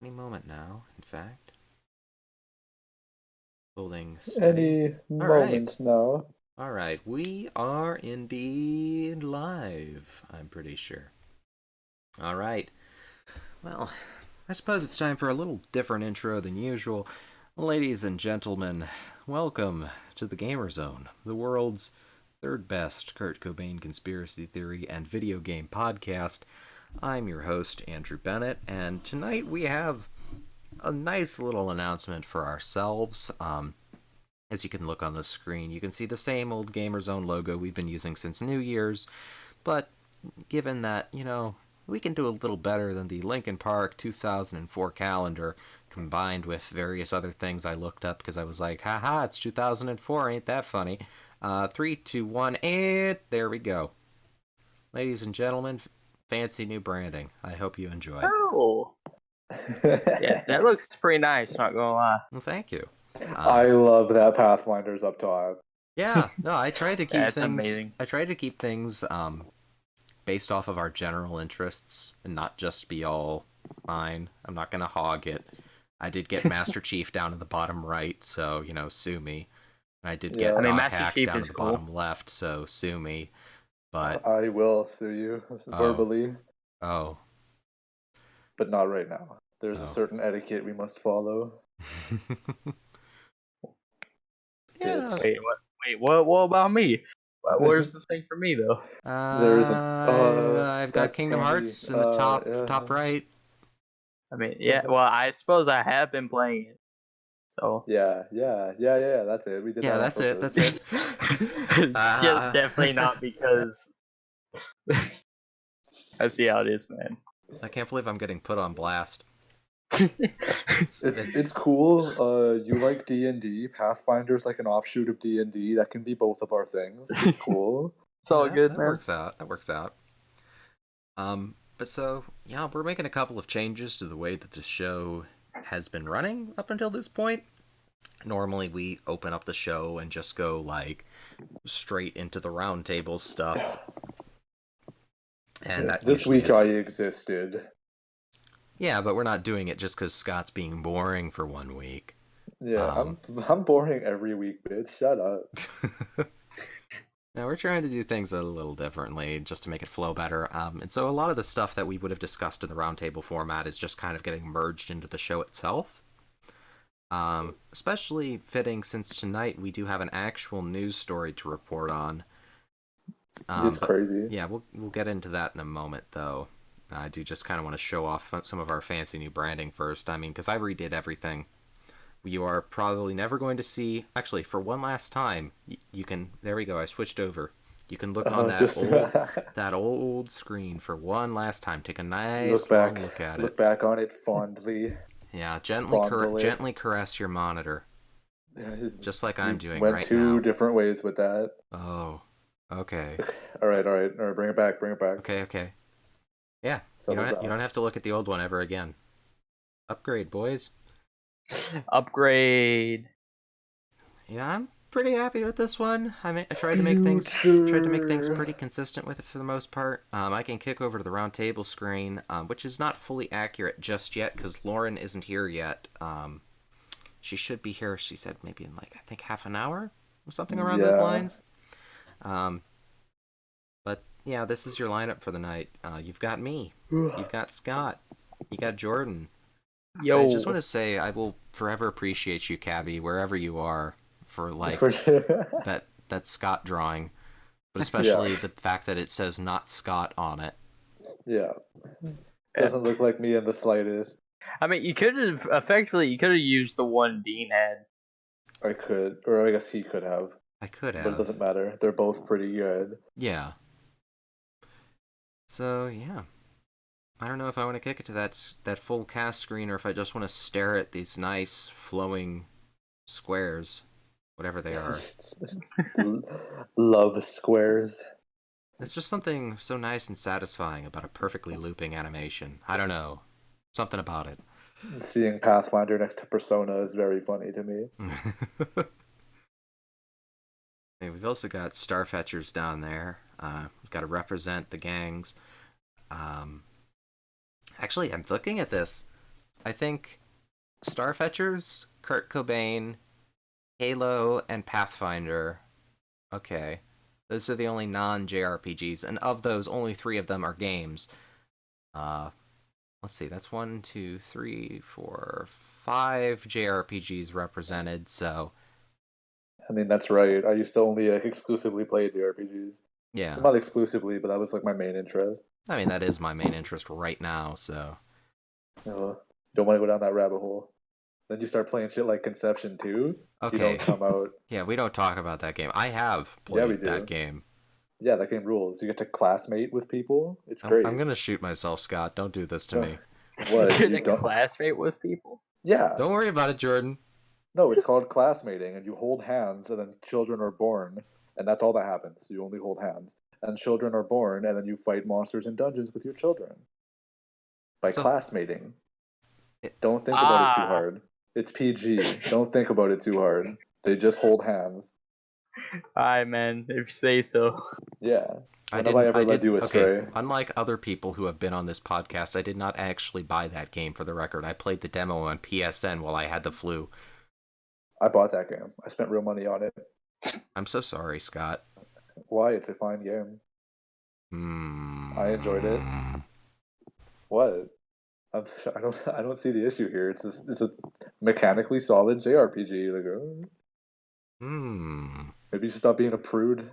Any moment now, in fact. Holding steady. Any All right. moment now. All right. We are indeed live, I'm pretty sure. All right. Well, I suppose it's time for a little different intro than usual. Ladies and gentlemen, welcome to the Gamer Zone, the world's third best Kurt Cobain conspiracy theory and video game podcast. I'm your host, Andrew Bennett, and tonight we have a nice little announcement for ourselves. As you can look on the screen, you can see the same old Gamer Zone logo we've been using since New Year's, but given that, we can do a little better than the Linkin Park 2004 calendar, combined with various other things I looked up because I was like, haha, it's 2004, ain't that funny? 3, 2, 1, and there we go. Ladies and gentlemen, fancy new branding. I hope you enjoy. Oh, yeah, that looks pretty nice, not gonna lie. Well, thank you. I love that Pathfinder's up top. Yeah, no, I try to keep That's things. amazing. I try to keep things based off of our general interests and not just be all mine. I'm not gonna hog it. I did get Master Chief down in the bottom right, so sue me. And I did get Yeah. I mean, Doc Master Hack Chief down in is the cool. bottom left, so sue me. But I will sue you verbally, oh, but not right now. There's a Oh. certain etiquette we must follow. yeah. Wait, what? Wait, what about me? Where's the thing for me though? There isn't. I've got That's Kingdom funny. Hearts in the top Yeah. right. I mean, yeah. Well, I suppose I have been playing it, so Yeah. That's it. We did Yeah, that on that's it. purpose. That's it. definitely not because I see how it is, man. I can't believe I'm getting put on blast. It's cool. You like D&D? Pathfinder's like an offshoot of D&D. That can be both of our things. It's cool. It's all Yeah, good, that man. works out. That works out. But so yeah, we're making a couple of changes to the way that the show has been running up until this point. Normally, we open up the show and just go like straight into the roundtable stuff, and that This usually week is. I existed. Yeah, but we're not doing it just because Scott's being boring for 1 week. Yeah, I'm boring every week, bitch. Shut up. Now we're trying to do things a little differently just to make it flow better. And so a lot of the stuff that we would have discussed in the roundtable format is just kind of getting merged into the show itself. Especially fitting since tonight we do have an actual news story to report on. It's crazy. Yeah, we'll get into that in a moment, though. I do just kind of want to show off some of our fancy new branding first. I mean, because I redid everything. You are probably never going to see. Actually, for one last time, you can. There we go. I switched over. You can look on that old screen for one last time. Take a nice long look at it. Look back on it fondly. Yeah, Fondle it. gently caress your monitor, just like I'm doing Went right two now. different ways with that. Oh, okay. All right. Bring it back. Okay. Yeah, you don't have to look at the old one ever again. Upgrade, boys. Upgrade. Yeah, I'm pretty happy with this one. I tried to make things pretty consistent with it for the most part. I can kick over to the round table screen, which is not fully accurate just yet because Lauren isn't here yet. She should be here. She said maybe in I think half an hour or something around those lines. But yeah, this is your lineup for the night. You've got me. You've got Scott. You got Jordan. Yo. I just want to say I will forever appreciate you, Cabby, wherever you are, for that Scott drawing, but especially the fact that it says not Scott on it. Yeah. Doesn't look like me in the slightest. I mean, you could have used the one Dean had. I could, or I guess he could have. I could have. But it doesn't matter. They're both pretty good. Yeah. So, yeah. I don't know if I want to kick it to that full cast screen or if I just want to stare at these nice flowing squares, whatever they are. Love squares. It's just something so nice and satisfying about a perfectly looping animation. I don't know. Something about it. Seeing Pathfinder next to Persona is very funny to me. Hey, we've also got Starfetchers down there. We've got to represent the gangs. Actually, I'm looking at this. I think Starfetchers, Kurt Cobain, Halo, and Pathfinder. Okay. Those are the only non-JRPGs, and of those, only 3 of them are games. Uh, let's see, that's 1, 2, 3, 4, 5 JRPGs represented, so I mean, that's right. I used to only exclusively play JRPGs. yeah. Well, not exclusively, but that was like my main interest. I mean, that is my main interest right now, so. Don't want to go down that rabbit hole. Then you start playing shit like Conception 2. You Okay. don't come out. Yeah, we don't talk about that game. I have Yeah, we played that do. game. Yeah, that game rules. You get to classmate with people. It's I'm great. gonna shoot myself, Scott. Don't do this to No, me. what? You're You the don't? classmate with people. Yeah. Don't worry about it, Jordan. No, it's called classmating, and you hold hands, and then children are born, and that's all that happens. You only hold hands, and children are born, and then you fight monsters in dungeons with your children by So, classmating. it, Don't think about it too Ah, hard. It's PG. Don't think about it too hard. They just hold hands. alright, man. If you say so. Yeah. When have I ever led you okay, astray? unlike other people who have been on this podcast, I did not actually buy that game for the record. I played the demo on PSN while I had the flu. I bought that game. I spent real money on it. I'm so sorry, Scott. Why? It's a fine game. I enjoyed it. What? I don't see the issue here. It's a mechanically solid JRPG. Like, maybe you should stop being a prude.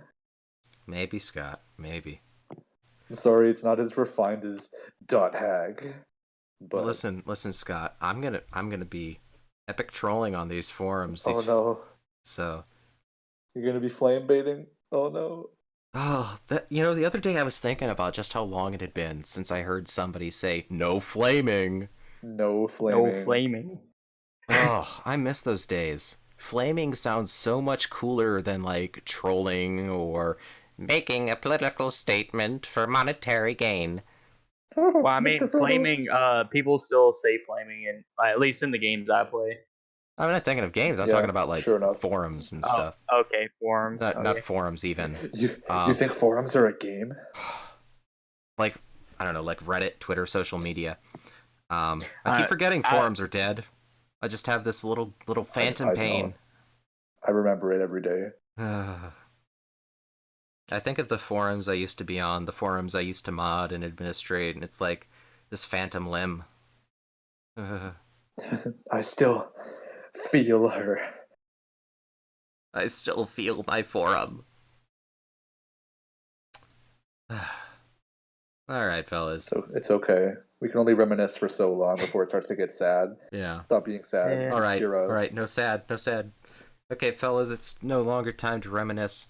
Maybe, Scott. Maybe. Sorry, it's not as refined as Dot Hag. But Listen, Scott. I'm gonna be epic trolling on these forums. oh no, So. you're gonna be flame baiting. Oh no. Oh, the other day I was thinking about just how long it had been since I heard somebody say no flaming. No flaming. No flaming. Oh, I miss those days. Flaming sounds so much cooler than like trolling or making a political statement for monetary gain. Well, I mean, Mr. Frodo. flaming. People still say flaming, and at least in the games I play. I'm not thinking of games. I'm Yeah, talking about like sure enough. forums and Oh, stuff. okay, forums. Not Okay. forums even. You think forums are a game? Like I don't know, like Reddit, Twitter, social media. I keep forgetting forums are dead. I just have this little phantom pain. I remember it every day. I think of the forums I used to be on, the forums I used to mod and administrate, and it's like this phantom limb. I still feel her. I still feel my forum. Alright, fellas. So it's okay. We can only reminisce for so long before it starts to get sad. Yeah. Stop being sad. Yeah. Alright, no sad. Okay, fellas, it's no longer time to reminisce.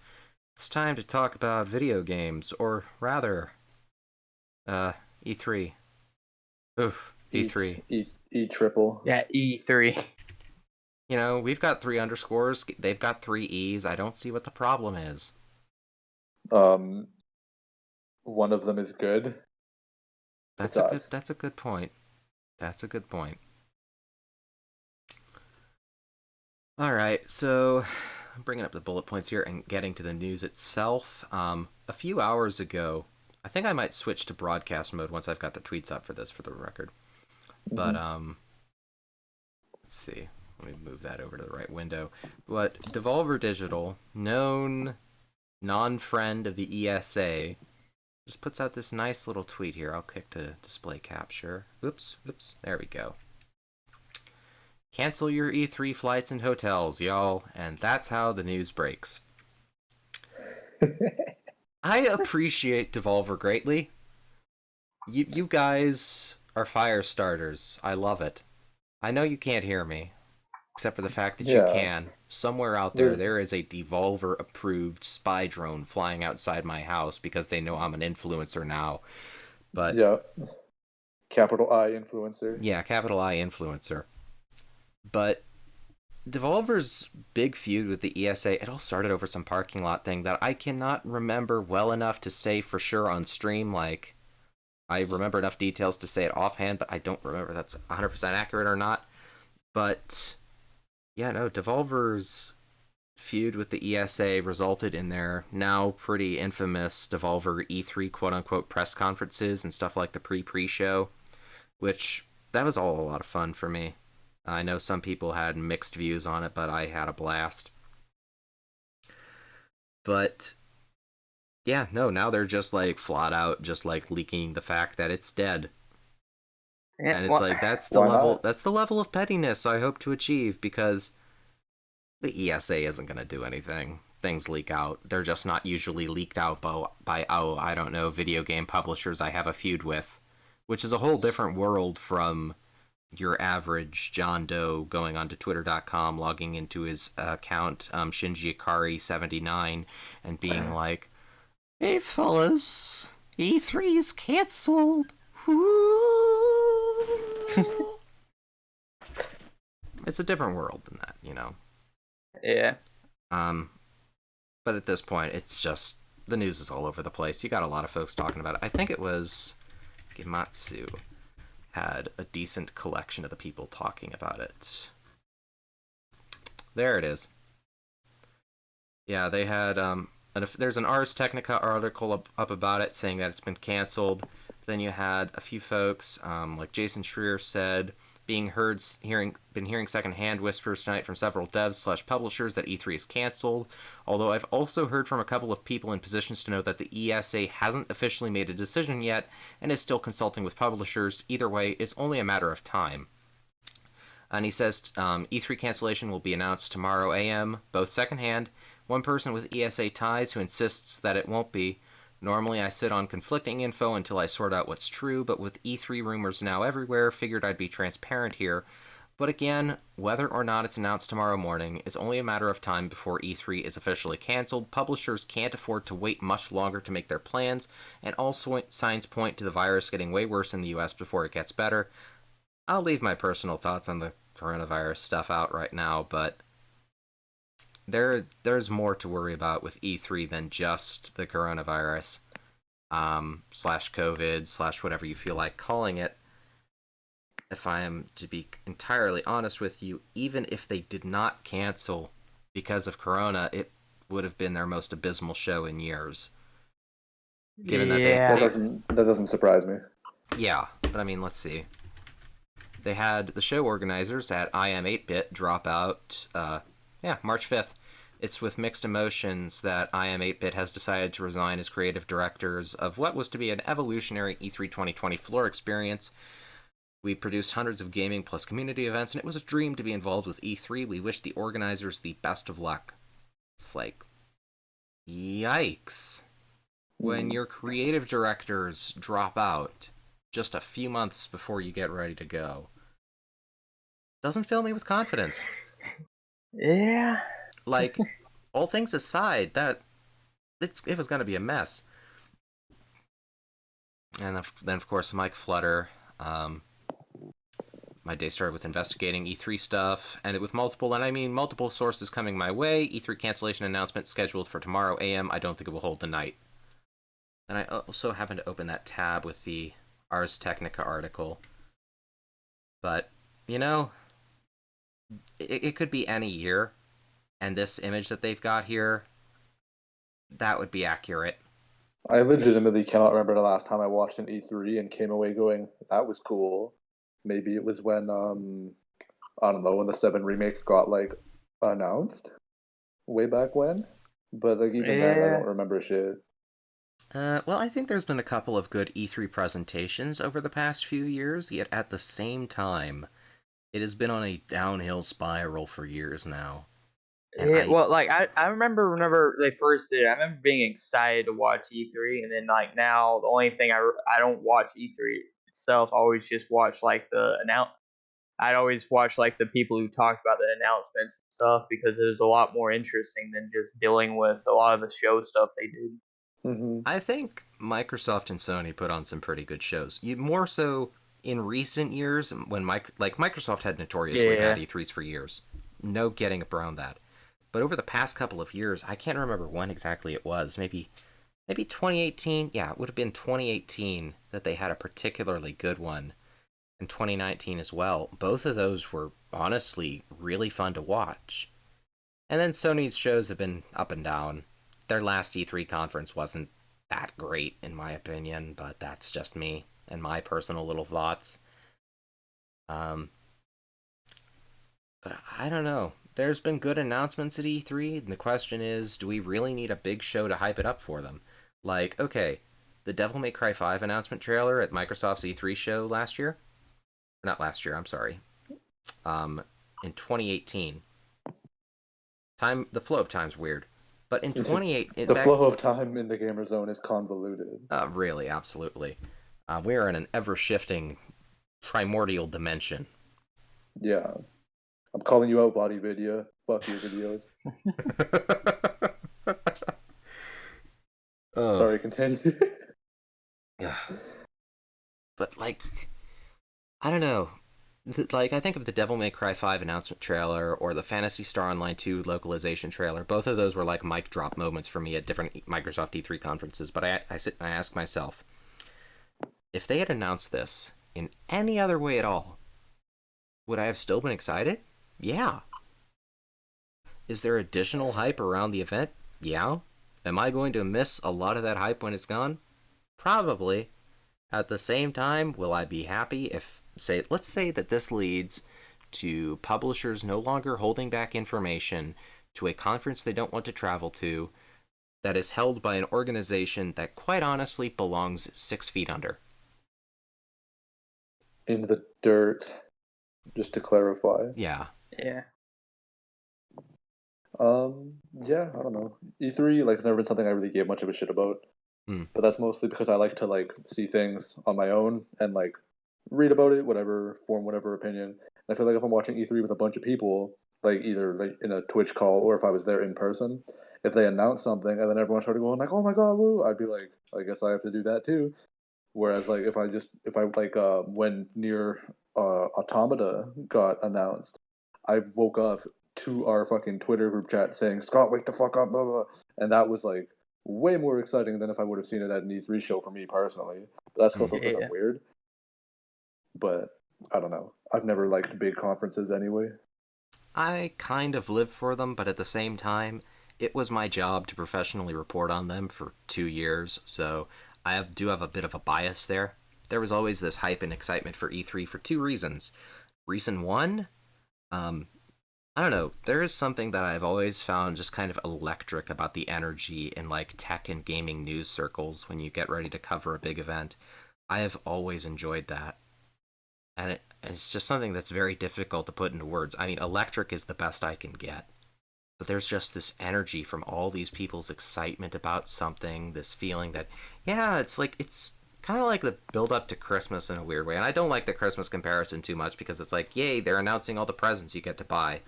It's time to talk about video games, or rather, E3. Oof, E3. E triple. Yeah, E3. You know, we've got 3 underscores, they've got 3 E's, I don't see what the problem is. One of them is good. That's a good point. Alright, so bringing up the bullet points here and getting to the news itself. A few hours ago, I think I might switch to broadcast mode once I've got the tweets up for this for the record. But let's see. Let me move that over to the right window. But Devolver Digital, known non-friend of the ESA, just puts out this nice little tweet here. I'll click to display capture. Oops, there we go. Cancel your E3 flights and hotels, y'all, and that's how the news breaks. I appreciate Devolver greatly. You guys are fire starters. I love it. I know you can't hear me, except for the fact that you can. Somewhere out there is a Devolver-approved spy drone flying outside my house because they know I'm an influencer now. But yeah, capital I influencer. Yeah, capital I influencer. But Devolver's big feud with the ESA, it all started over some parking lot thing that I cannot remember well enough to say for sure on stream. Like, I remember enough details to say it offhand, but I don't remember if that's 100% accurate or not. But, yeah, no, Devolver's feud with the ESA resulted in their now pretty infamous Devolver E3 quote-unquote press conferences and stuff like the pre-show, which that was all a lot of fun for me. I know some people had mixed views on it, but I had a blast. But yeah, no, now they're just like flat out just like leaking the fact that it's dead. Yeah, And it's well, like Why not? that's the level of pettiness I hope to achieve, because the ESA isn't going to do anything. Things leak out. They're just not usually leaked out by, oh, I don't know, video game publishers I have a feud with, which is a whole different world from your average John Doe going onto Twitter.com, logging into his account, Shinji Ikari79, and being like, "Hey fellas, E3's cancelled. Woo!" It's a different world than that, you know. yeah. Um, but at this point, it's just the news is all over the place. You got a lot of folks talking about it. I think it was Gematsu had a decent collection of the people talking about it. There it is. Yeah, they had there's an Ars Technica article up about it saying that it's been canceled. Then you had a few folks, like Jason Schreier said, been hearing secondhand whispers tonight from several devs/publishers that E3 is canceled. Although I've also heard from a couple of people in positions to know that the ESA hasn't officially made a decision yet and is still consulting with publishers. Either way, it's only a matter of time. And he says E3 cancellation will be announced tomorrow AM, both secondhand. One person with ESA ties who insists that it won't be. Normally I sit on conflicting info until I sort out what's true, but with E3 rumors now everywhere, figured I'd be transparent here. But again, whether or not it's announced tomorrow morning, it's only a matter of time before E3 is officially cancelled. Publishers can't afford to wait much longer to make their plans, and all signs point to the virus getting way worse in the US before it gets better. I'll leave my personal thoughts on the coronavirus stuff out right now, but there's more to worry about with E3 than just the coronavirus, slash COVID, slash whatever you feel like calling it. If I am to be entirely honest with you, even if they did not cancel because of Corona, it would have been their most abysmal show in years. Given that Yeah. That doesn't surprise me. Yeah, but I mean, let's see. They had the show organizers at IM8-Bit drop out, March 5th. It's with mixed emotions that IM8-Bit has decided to resign as creative directors of what was to be an evolutionary E3 2020 floor experience. We produced hundreds of gaming plus community events, and it was a dream to be involved with E3. We wish the organizers the best of luck. It's like, yikes. When your creative directors drop out just a few months before you get ready to go, doesn't fill me with confidence. Yeah. Like, all things aside, it was going to be a mess. And then, of course, Mike Flutter. My day started with investigating E3 stuff, and with multiple sources coming my way. E3 cancellation announcement scheduled for tomorrow AM. I don't think it will hold the night. And I also happened to open that tab with the Ars Technica article. But, you know, it could be any year, and this image that they've got here, that would be accurate. I legitimately cannot remember the last time I watched an E3 and came away going, that was cool. Maybe it was when, I don't know, when the 7 remake got, like, announced way back when. But, like, even then, I Yeah. don't remember shit. Well, I think there's been a couple of good E3 presentations over the past few years, yet at the same time, it has been on a downhill spiral for years now. And Yeah, well, like I remember whenever they first did, I remember being excited to watch E3, and then like now the only thing I don't watch E3 itself. I always just watch like the I'd always watch like the people who talked about the announcements and stuff because it was a lot more interesting than just dealing with a lot of the show stuff they did. Mm-hmm. I think Microsoft and Sony put on some pretty good shows. More so in recent years, when Microsoft had notoriously bad Yeah. E3s for years. No getting around that. But over the past couple of years, I can't remember when exactly it was. Maybe 2018. Yeah, it would have been 2018 that they had a particularly good one. And 2019 as well. Both of those were honestly really fun to watch. And then Sony's shows have been up and down. Their last E3 conference wasn't that great, in my opinion, but that's just me and my personal little thoughts. Um, but I don't know. There's been good announcements at E3, and the question is, do we really need a big show to hype it up for them? Like, okay, the Devil May Cry 5 announcement trailer at Microsoft's E3 show last year? Not last year, I'm sorry. In 2018. The flow of time's weird. But in 2018... The flow of time in the gamer zone is convoluted. Really, absolutely. We are in an ever-shifting primordial dimension. Yeah. I'm calling you out, VodiVidya. Fuck your videos. Sorry, continue. Yeah. But, like, I don't know. Like, I think of the Devil May Cry 5 announcement trailer or the Phantasy Star Online 2 localization trailer. Both of those were like mic drop moments for me at different Microsoft E3 conferences. But I sit and I ask myself, if they had announced this in any other way at all, would I have still been excited? Yeah. Is there additional hype around the event? Yeah. Am I going to miss a lot of that hype when it's gone? Probably. At the same time, will I be happy if, let's say that this leads to publishers no longer holding back information to a conference they don't want to travel to that is held by an organization that quite honestly belongs 6 feet under. In the dirt, just to clarify. Yeah. Yeah. Yeah, I don't know. E3, like, it's never been something I really gave much of a shit about. But that's mostly because I like to, like, see things on my own and, like, read about it, form whatever opinion. And I feel like if I'm watching E3 with a bunch of people, like, either, like, in a Twitch call or if I was there in person, if they announce something and then everyone started going, like, oh my god, woo, I'd be like, I guess I have to do that too. Whereas, like, when Near Automata got announced, I woke up to our fucking Twitter group chat saying, Scott, wake the fuck up, blah, blah. And that was, like, way more exciting than if I would have seen it at an E3 show for me personally. But that's also because I'm weird. But I don't know. I've never liked big conferences anyway. I kind of live for them, but at the same time, it was my job to professionally report on them for 2 years, so I do have a bit of a bias there. There was always this hype and excitement for E3 for 2 reasons. Reason 1, I don't know, there is something that I've always found just kind of electric about the energy in like tech and gaming news circles when you get ready to cover a big event. I have always enjoyed that. And it's just something that's very difficult to put into words. I mean, electric is the best I can get. But there's just this energy from all these people's excitement about something, this feeling that, yeah, it's kind of like the build up to Christmas in a weird way. And I don't like the Christmas comparison too much because it's like, yay, they're announcing all the presents you get to buy.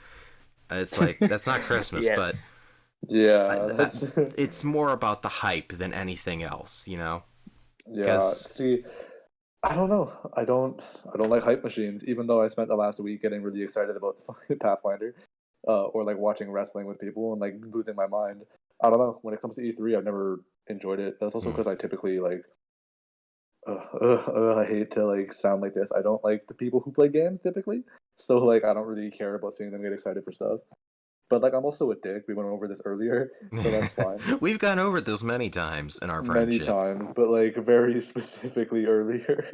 It's like, that's not Christmas, Yes. but Yeah, it's more about the hype than anything else, you know? Yeah, see, I don't know. I don't like hype machines, even though I spent the last week getting really excited about Pathfinder, or like watching wrestling with people and like losing my mind. I don't know. When it comes to E3, I've never enjoyed it. That's also because I typically like, I hate to like sound like this. I don't like the people who play games typically, so like I don't really care about seeing them get excited for stuff. But like I'm also a dick. We went over this earlier, so that's fine. We've gone over this many times in our friendship. Many times, but like very specifically earlier.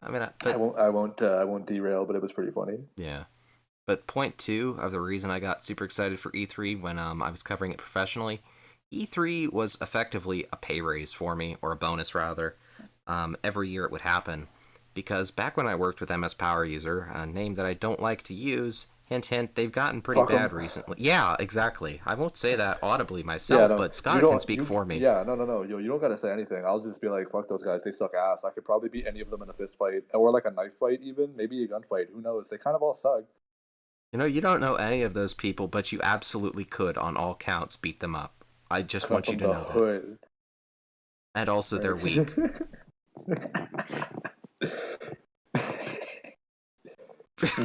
I mean, I won't derail, but it was pretty funny. Yeah. But point 2 of the reason I got super excited for E3 when I was covering it professionally, E3 was effectively a pay raise for me, or a bonus rather. Every year it would happen. Because back when I worked with MS Power User, a name that I don't like to use, hint hint, they've gotten pretty bad recently. Yeah, exactly. I won't say that audibly myself, but Scott can speak for me. Yeah, no. You don't gotta say anything. I'll just be like, fuck those guys, they suck ass. I could probably beat any of them in a fist fight, or like a knife fight even, maybe a gunfight, who knows? They kind of all suck. You know, you don't know any of those people, but you absolutely could, on all counts, beat them up. I just want you to know that. And also, they're weak.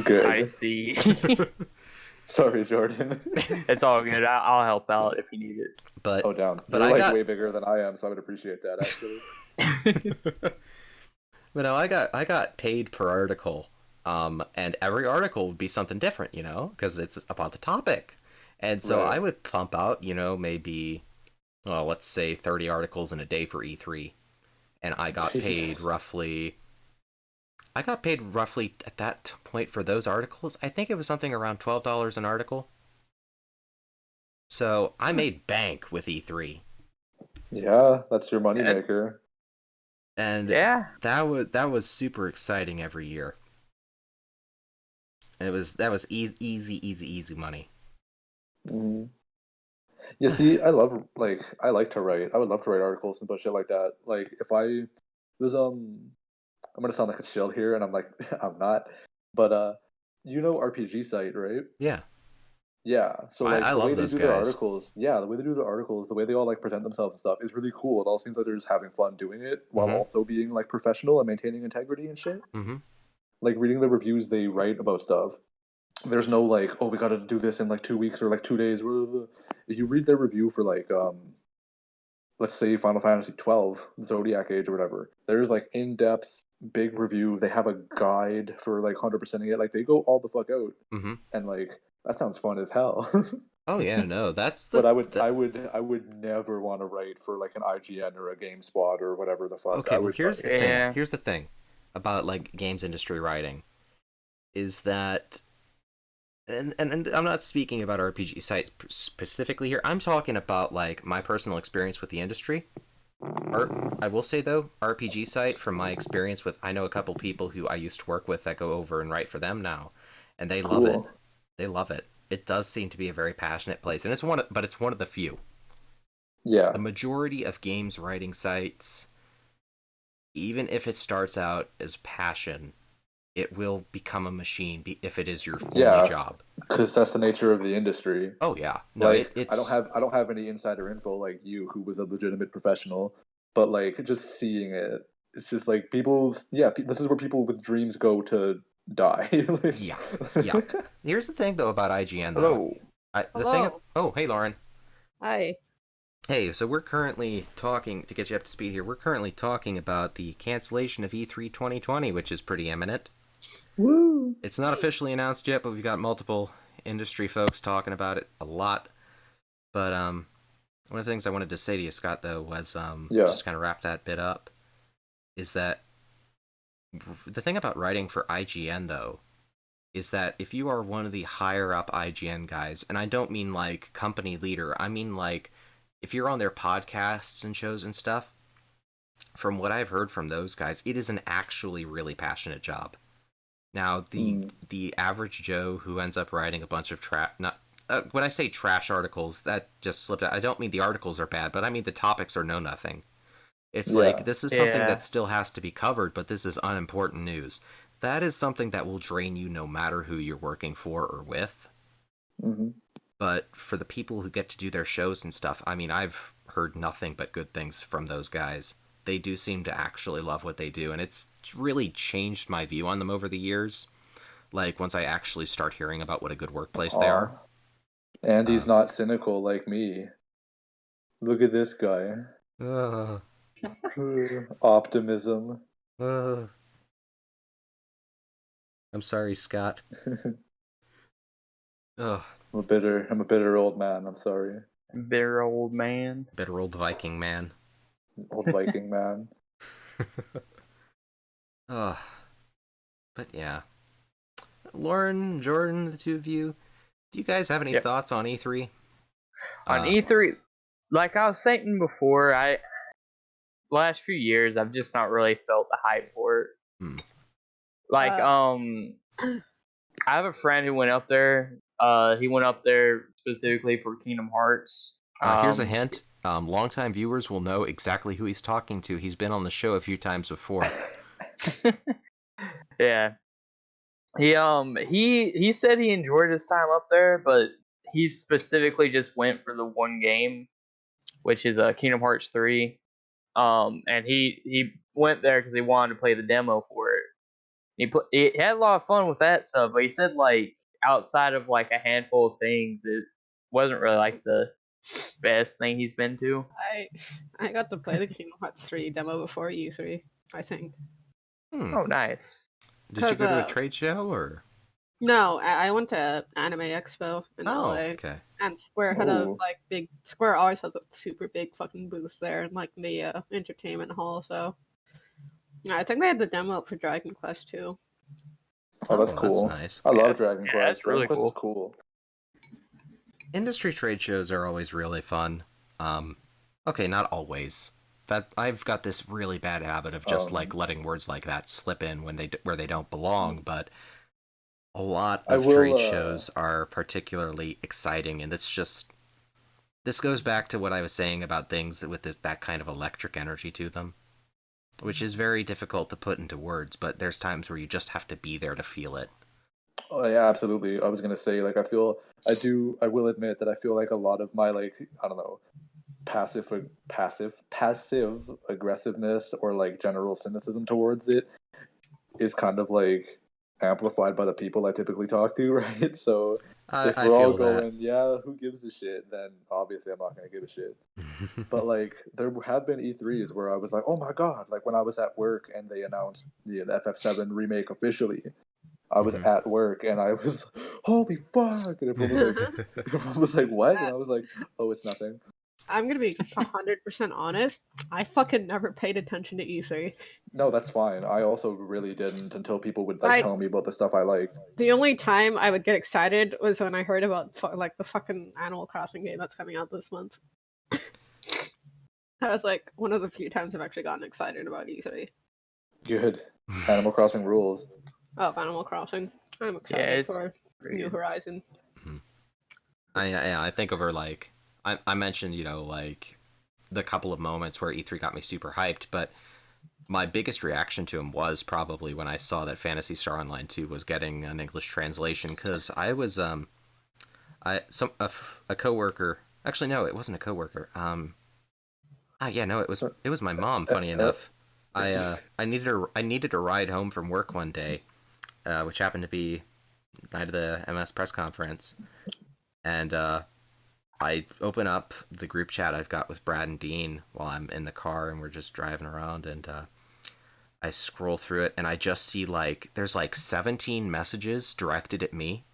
Good. I see. Sorry, Jordan. It's all good. I'll help out if you need it. But oh, down. But You're I like way bigger than I am, so I would appreciate that actually. But no, I got paid per article, and every article would be something different, you know, because it's about the topic, and so I would pump out, you know, maybe, well, let's say 30 articles in a day for E3, and I got paid roughly, I got paid roughly at that point for those articles. I think it was something around $12 an article. So I made bank with E3, Yeah, that's your Yeah. moneymaker. and Yeah. that was super exciting every year. That was easy money. Mm. Yeah, see, I like to write. I would love to write articles and shit like that. Like if I there's I'm gonna sound like a shill here, and I'm like I'm not, but you know RPG site, right? Yeah, Yeah. So I like the way love they those do their guys. articles, yeah, the way they do their articles, the way they all like present themselves and stuff is really cool. It all seems like they're just having fun doing it while Mm-hmm. also being like professional and maintaining integrity and shit. Mm-hmm. Like reading the reviews they write about stuff. There's no like, oh, we got to do this in like 2 weeks or like 2 days. If you read their review for like let's say Final Fantasy 12, Zodiac Age or whatever, there's like in depth big review. They have a guide for like 100%ing it. Like they go all the fuck out, Mm-hmm. and like that sounds fun as hell. Oh yeah, no, that's But the I would never want to write for like an IGN or a GameSpot or whatever the fuck. okay. I Well, would here's the like, thing. Yeah. Here's the thing about like games industry writing is that, and I'm not speaking about RPG sites specifically here. I'm talking about like my personal experience with the industry. I will say though, RPG site from my experience with, I know a couple people who I used to work with that go over and write for them now, and they love it. cool. They love it. It does seem to be a very passionate place, and but it's one of the few. The Yeah, majority of games writing sites, even if it starts out as passion, it will become a machine if it is your only yeah, job. because that's the nature of the industry. Oh yeah, no, Like it's I don't have any insider info like you, who was a legitimate professional, but like just seeing it, it's just like this is where people with dreams go to die. Like, yeah, yeah. Here's the thing though about IGN though. Hello. The thing. Hello. Oh, hey Lauren. Hi. Hey, so we're currently talking, to get you up to speed here, we're currently talking about the cancellation of E3 2020, which is pretty imminent. woo. It's not officially announced yet, but we've got multiple industry folks talking about it a lot. But one of the things I wanted to say to you, Scott, though, was Yeah, just kind of wrap that bit up, is that the thing about writing for IGN, though, is that if you are one of the higher up IGN guys, and I don't mean like company leader, I mean like if you're on their podcasts and shows and stuff, from what I've heard from those guys, it is an actually really passionate job. Now, mm, the average Joe who ends up writing a bunch of not when I say trash articles, that just slipped out. I don't mean the articles are bad, but I mean the topics are no nothing. It's like yeah. this is something Yeah. that still has to be covered, but this is unimportant news. That is something that will drain you no matter who you're working for or with. Hmm. But for the people who get to do their shows and stuff, I mean, I've heard nothing but good things from those guys. They do seem to actually love what they do, and it's really changed my view on them over the years. Like, once I actually start hearing about what a good workplace they are. Aw. And he's Uh, not cynical like me. Look at this guy. uh, Optimism. uh. I'm sorry, Scott. Ugh, I'm a bitter old man. I'm sorry. Bitter old man. bitter old Viking man. Old Viking man. Ugh. But yeah. Lauren, Jordan, the two of you, do you guys have any Yep. thoughts on E3? On E3, like I was saying before, last few years I've just not really felt the hype for it. Hmm. Like Uh, I have a friend who went up there. He went up there specifically for Kingdom Hearts. Here's a hint. Longtime viewers will know exactly who he's talking to. He's been on the show a few times before. Yeah. He said he enjoyed his time up there, but he specifically just went for the one game, which is Kingdom Hearts 3. And he went there because he wanted to play the demo for it. He had a lot of fun with that stuff, but he said like outside of like a handful of things, it wasn't really like the best thing he's been to. I got to play the Kingdom Hearts 3 demo before E3, I think. Hmm. Oh, nice. Did you 'Cause, go to a trade show or? No, I went to Anime Expo in Oh, LA, okay. and Square had a Ooh. like big. Square always has a super big fucking booth there in like the entertainment hall. So Yeah, I think they had the demo up for Dragon Quest too. Oh, that's That's cool. nice. I love That's- Dragon yeah, Quest. that's Dragon really Quest is cool. cool. Industry trade shows are always really fun. Okay, not always. That I've got this really bad habit of just like letting words like that slip in when where they don't belong, but a lot I of will. trade shows are particularly exciting, and this goes back to what I was saying about things with that kind of electric energy to them, which is very difficult to put into words, but there's times where you just have to be there to feel it. Oh yeah, absolutely. I was gonna say, like, I will admit that I feel like a lot of my, like, I don't know, passive aggressiveness or like general cynicism towards it is kind of like amplified by the people I typically talk to, right? So if I we're all feel that. going, yeah, who gives a shit, then obviously I'm not gonna give a shit. But like there have been E3s where I was like, oh my god, like when I was at work and they announced the FF7 remake officially. I was Mhm. at work and I was, holy fuck, and everyone was like, what? And I was like, oh, it's nothing. I'm gonna be 100% honest. I fucking never paid attention to E3. No, that's fine. I also really didn't until people would like I tell me about the stuff I like. the only time I would get excited was when I heard about like the fucking Animal Crossing game that's coming out this month. That was like one of the few times I've actually gotten excited about E3. Good. Animal Crossing rules. Oh, Animal Crossing. I'm excited it's for pretty New good. Horizon. I think over like I mentioned, you know, like the couple of moments where E3 got me super hyped, but my biggest reaction to him was probably when I saw that Phantasy Star Online 2 was getting an English translation, because I was a coworker. Actually, no, it wasn't a coworker. Yeah, no, it was my mom. Funny enough, I needed a ride home from work one day, which happened to be the night of the MS press conference, and I open up the group chat I've got with Brad and Dean while I'm in the car and we're just driving around, and I scroll through it and I just see like there's like 17 messages directed at me.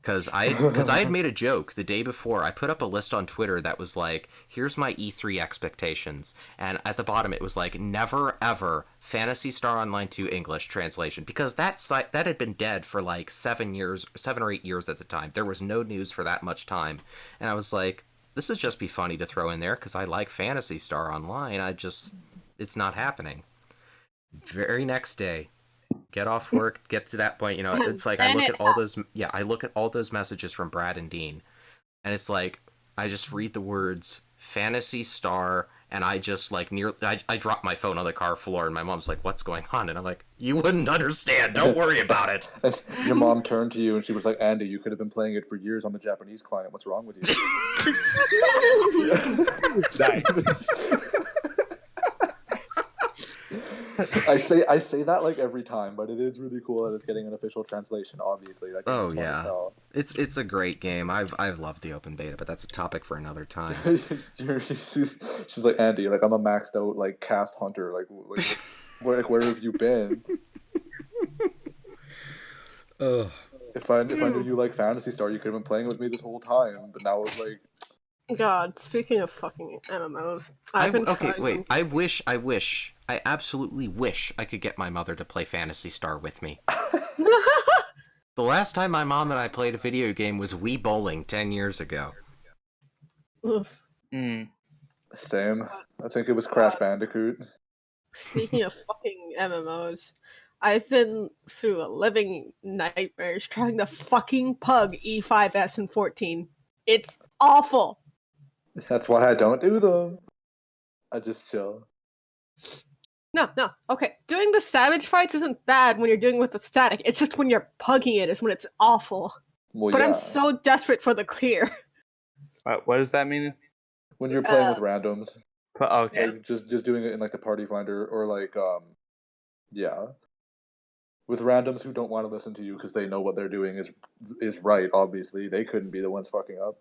Cause I had made a joke the day before. I put up a list on Twitter that was like, "Here's my E3 expectations," and at the bottom it was like, "Never ever Phantasy Star Online 2 English translation," because that site that had been dead for like 7 or 8 years at the time. There was no news for that much time, and I was like, "This would just be funny to throw in there because I like Phantasy Star Online. It's not happening." Very next day, get off work, get to that point, you know, it's like I Then look it at all those, yeah, I look at all those messages from Brad and Dean, and it's like I just read the words Fantasy Star, and I just like I drop my phone on the car floor, and my mom's like, "What's going on?" And I'm like, "You wouldn't understand. Don't worry about it." And your mom turned to you and she was like, Andy, you could have been playing it for years on the Japanese client. What's wrong with you? I say that like every time, but it is really cool that it's getting an official translation. Obviously, that game Oh is fun as yeah, hell. it's a great game. I've loved the open beta, but that's a topic for another time. she's like, Andy, like I'm a maxed out like cast hunter. Where have you been? Ugh. If I knew you like Fantasy Star, you could have been playing with me this whole time. But now it's like, God, speaking of fucking MMOs, I've been Okay, trying. wait. I absolutely wish I could get my mother to play Phantasy Star with me. The last time my mom and I played a video game was Wii Bowling 10 years ago. Oof. Mm. same. I think it was Crash Bandicoot. Speaking of fucking MMOs, I've been through a living nightmares trying to fucking pug E5S and 14. It's awful. That's why I don't do them. I just chill. No, okay. Doing the savage fights isn't bad when you're doing it with the static. It's just when you're pugging it is when it's awful. Well, But yeah. I'm so desperate for the clear. What does that mean? When you're playing with randoms, Okay. like just doing it in like the party finder or like yeah, with randoms who don't want to listen to you because they know what they're doing is right. Obviously, they couldn't be the ones fucking up.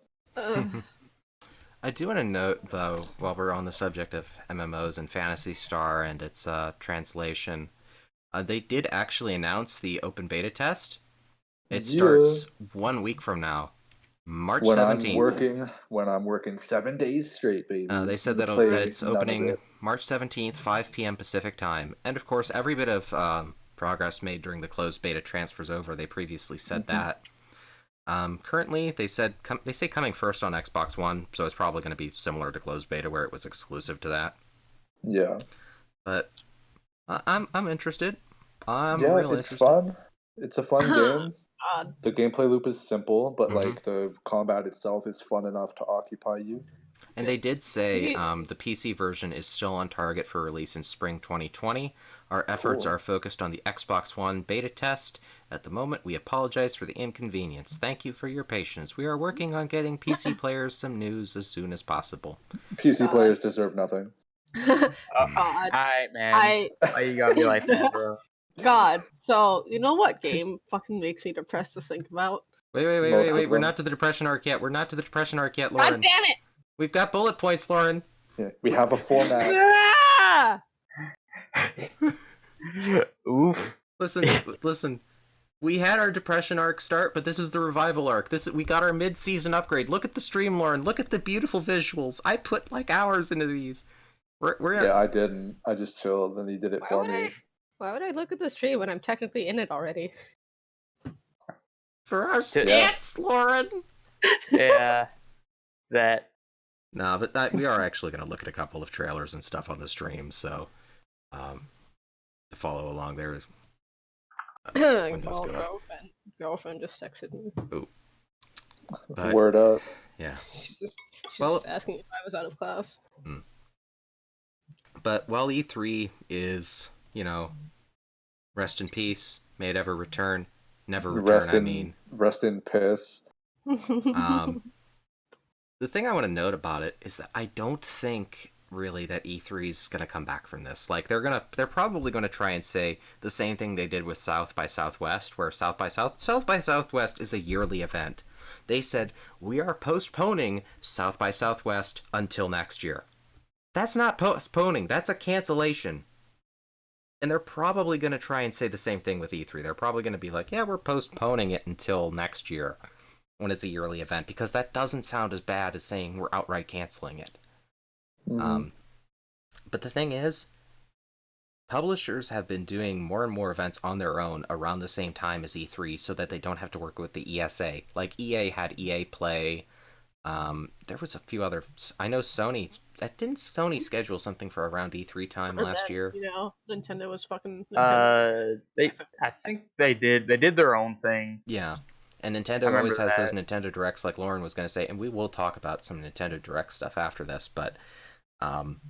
I do want to note, though, while we're on the subject of MMOs and Phantasy Star and its translation, they did actually announce the open beta test. It starts 1 week from now. March When 17th. when I'm working 7 days straight, baby. They said that it's opening March 17th, 5 p.m. Pacific time. And of course, every bit of progress made during the closed beta transfers over. They previously said that. Currently, they say coming first on Xbox One, so it's probably going to be similar to closed beta where it was exclusive to that. Yeah. But I'm interested. I'm yeah, real it's interested. fun. It's a fun game. God. The gameplay loop is simple, but like the combat itself is fun enough to occupy you. And they did say the PC version is still on target for release in spring 2020. Our efforts are focused on the Xbox One beta test. At the moment, we apologize for the inconvenience. Thank you for your patience. We are working on getting PC players some news as soon as possible. PC players deserve nothing. God. Alright, man. Why you gotta be like that, bro? God. So, you know what game fucking makes me depressed to think about? Wait. We're not to the depression arc yet. Lauren. God damn it! We've got bullet points, Lauren. Yeah, we have a format. Ah! Oof. Listen. We had our depression arc start, but this is the revival arc. We got our mid-season upgrade. Look at the stream, Lauren. Look at the beautiful visuals. I put like hours into these. Yeah, I didn't. I just chilled, and he did it for me. Why would I look at the stream when I'm technically in it already? For our stats, Lauren. Yeah. That. No, but we are actually going to look at a couple of trailers and stuff on the stream, so to follow along there. Girlfriend just texted me. Ooh. Word up. Yeah. She's just asking if I was out of class. But while E3 is, rest in peace, may it ever return, never return, Rest in piss. The thing I want to note about it is that I don't think really that E3 is going to come back from this. Like they're probably going to try and say the same thing they did with South by Southwest, where South by Southwest is a yearly event. They said, we are postponing South by Southwest until next year. That's not postponing, that's a cancellation. And they're probably going to try and say the same thing with E3. They're probably going to be like, yeah, we're postponing it until next year when it's a yearly event, because that doesn't sound as bad as saying we're outright canceling it. But the thing is, publishers have been doing more and more events on their own around the same time as E3 so that they don't have to work with the ESA. Like EA had EA Play. There was a few other. I know Sony. Didn't Sony schedule something for around E3 time last year? Nintendo was fucking. I think they did. They did their own thing. Yeah. And Nintendo always has those Nintendo Directs, like Lauren was going to say, and we will talk about some Nintendo Direct stuff after this, but, and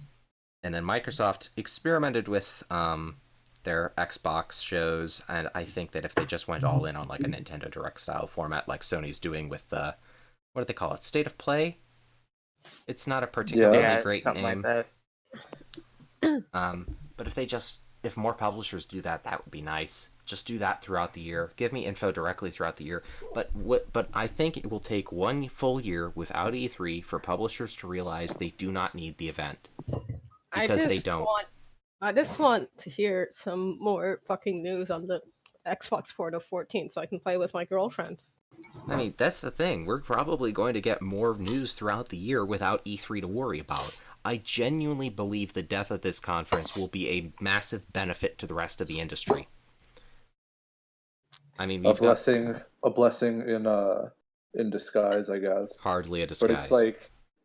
then Microsoft experimented with, their Xbox shows, and I think that if they just went all in on, like, a Nintendo Direct style format, like Sony's doing with the, what do they call it, State of Play? It's not a particularly great name. Like that. But if more publishers do that, that would be nice. Just do that throughout the year. Give me info directly throughout the year. But I think it will take one full year without E3 for publishers to realize they do not need the event. Because they don't. I just want to hear some more fucking news on the Xbox port of 14 so I can play with my girlfriend. I mean, that's the thing. We're probably going to get more news throughout the year without E3 to worry about. I genuinely believe the death of this conference will be a massive benefit to the rest of the industry. I mean, a blessing in disguise, I guess. Hardly a disguise. But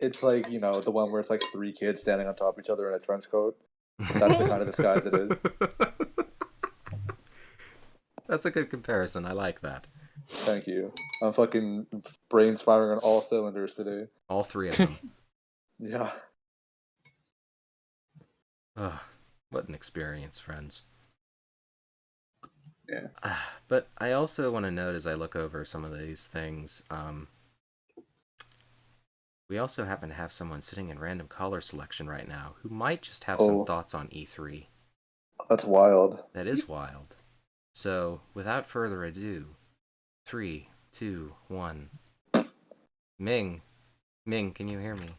it's like the one where it's like three kids standing on top of each other in a trench coat. That's the kind of disguise it is. That's a good comparison. I like that. Thank you. I'm fucking brains firing on all cylinders today. All three of them. Yeah. Ugh, what an experience, friends. Yeah. But I also want to note as I look over some of these things, we also happen to have someone sitting in random caller selection right now who might just have some thoughts on E3. That's wild. That is wild. So, without further ado, 3, 2, 1. Ming, can you hear me?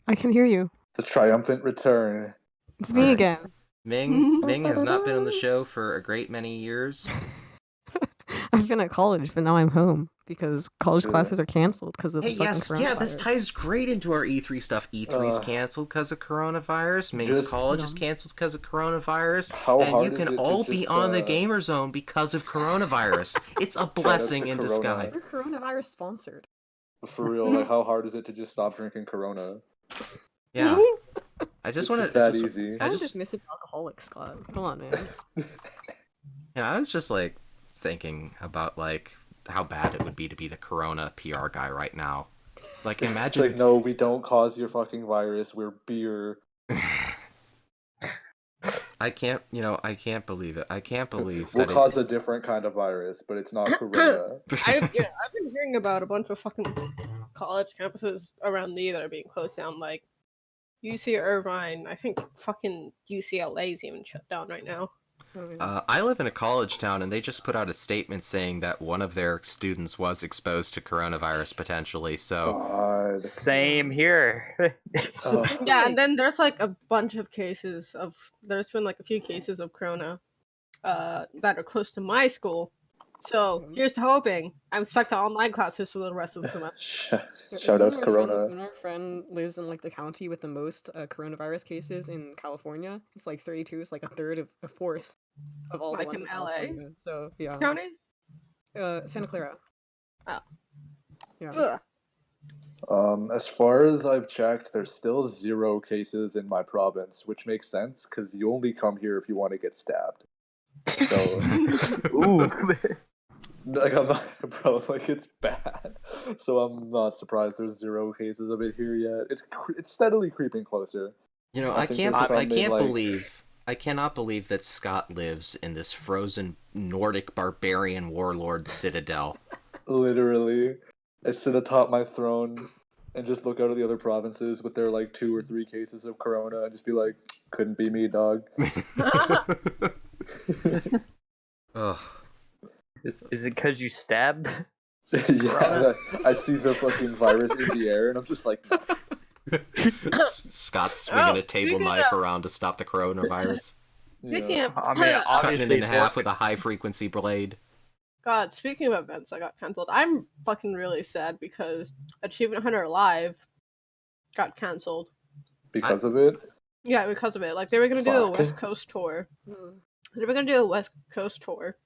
I can hear you. The triumphant return. It's me again. Ming has not been on the show for a great many years. I've been at college, but now I'm home because college Really? classes are canceled because of Hey, the fucking yes, coronavirus. yeah, this ties great into our E3 stuff. E3's Uh, canceled because of coronavirus. Maine's just- college is canceled because of coronavirus. How and hard you is can it to all be just, on the gamer zone because of coronavirus. It's a blessing to in Corona. disguise. We're coronavirus sponsored. For real, like how hard is it to just stop drinking Corona? Yeah. I just It's want just to. that easy. I'm just missing alcoholics, Scott. Come on, man. Yeah, I was just like thinking about like how bad it would be to be the Corona PR guy right now. Like, It's imagine. like, no, we don't cause your fucking virus. We're beer. I can't believe it. I can't believe We'll that cause a different kind of virus, but it's not Corona. I've been hearing about a bunch of fucking college campuses around me that are being closed down, like UC Irvine. I think fucking UCLA is even shut down right now. I live in a college town, and they just put out a statement saying that one of their students was exposed to coronavirus potentially. So, God. Same here. Oh, Yeah, and then there's like a bunch of cases of. There's been like a few cases of corona, that are close to my school. So here's to hoping I'm stuck to online classes for the rest of the semester. shout outs Corona. When our friend lives in like the county with the most coronavirus cases in California, it's like 32. It's like a fourth of all Like the ones in in LA? California. So yeah, County? Santa Clara. Oh. Yeah. Ugh. As far as I've checked, there's still 0 cases in my province, which makes sense because you only come here if you want to get stabbed. So, Ooh. like, I'm not, bro, like, it's bad. So I'm not surprised there's 0 cases of it here yet. It's steadily creeping closer. I think can't. there's some I in, can't like- believe. I cannot believe that Scott lives in this frozen Nordic barbarian warlord citadel. Literally, I sit atop my throne and just look out at the other provinces with their, like, 2 or 3 cases of Corona and just be like, couldn't be me, dog. Ugh. Is it because you stabbed? Yeah, I see the fucking virus in the air and I'm just like, no. Scott's swinging a table speaking knife of- around to stop the coronavirus. Speaking of, I mean, Cutting it in obviously, half with a high frequency blade. God, speaking of events that got cancelled, I'm fucking really sad because Achievement Hunter Live got cancelled. Because of it? Yeah, because of it. Like, they were gonna do a Fuck. West Coast tour. They were gonna do a West Coast tour,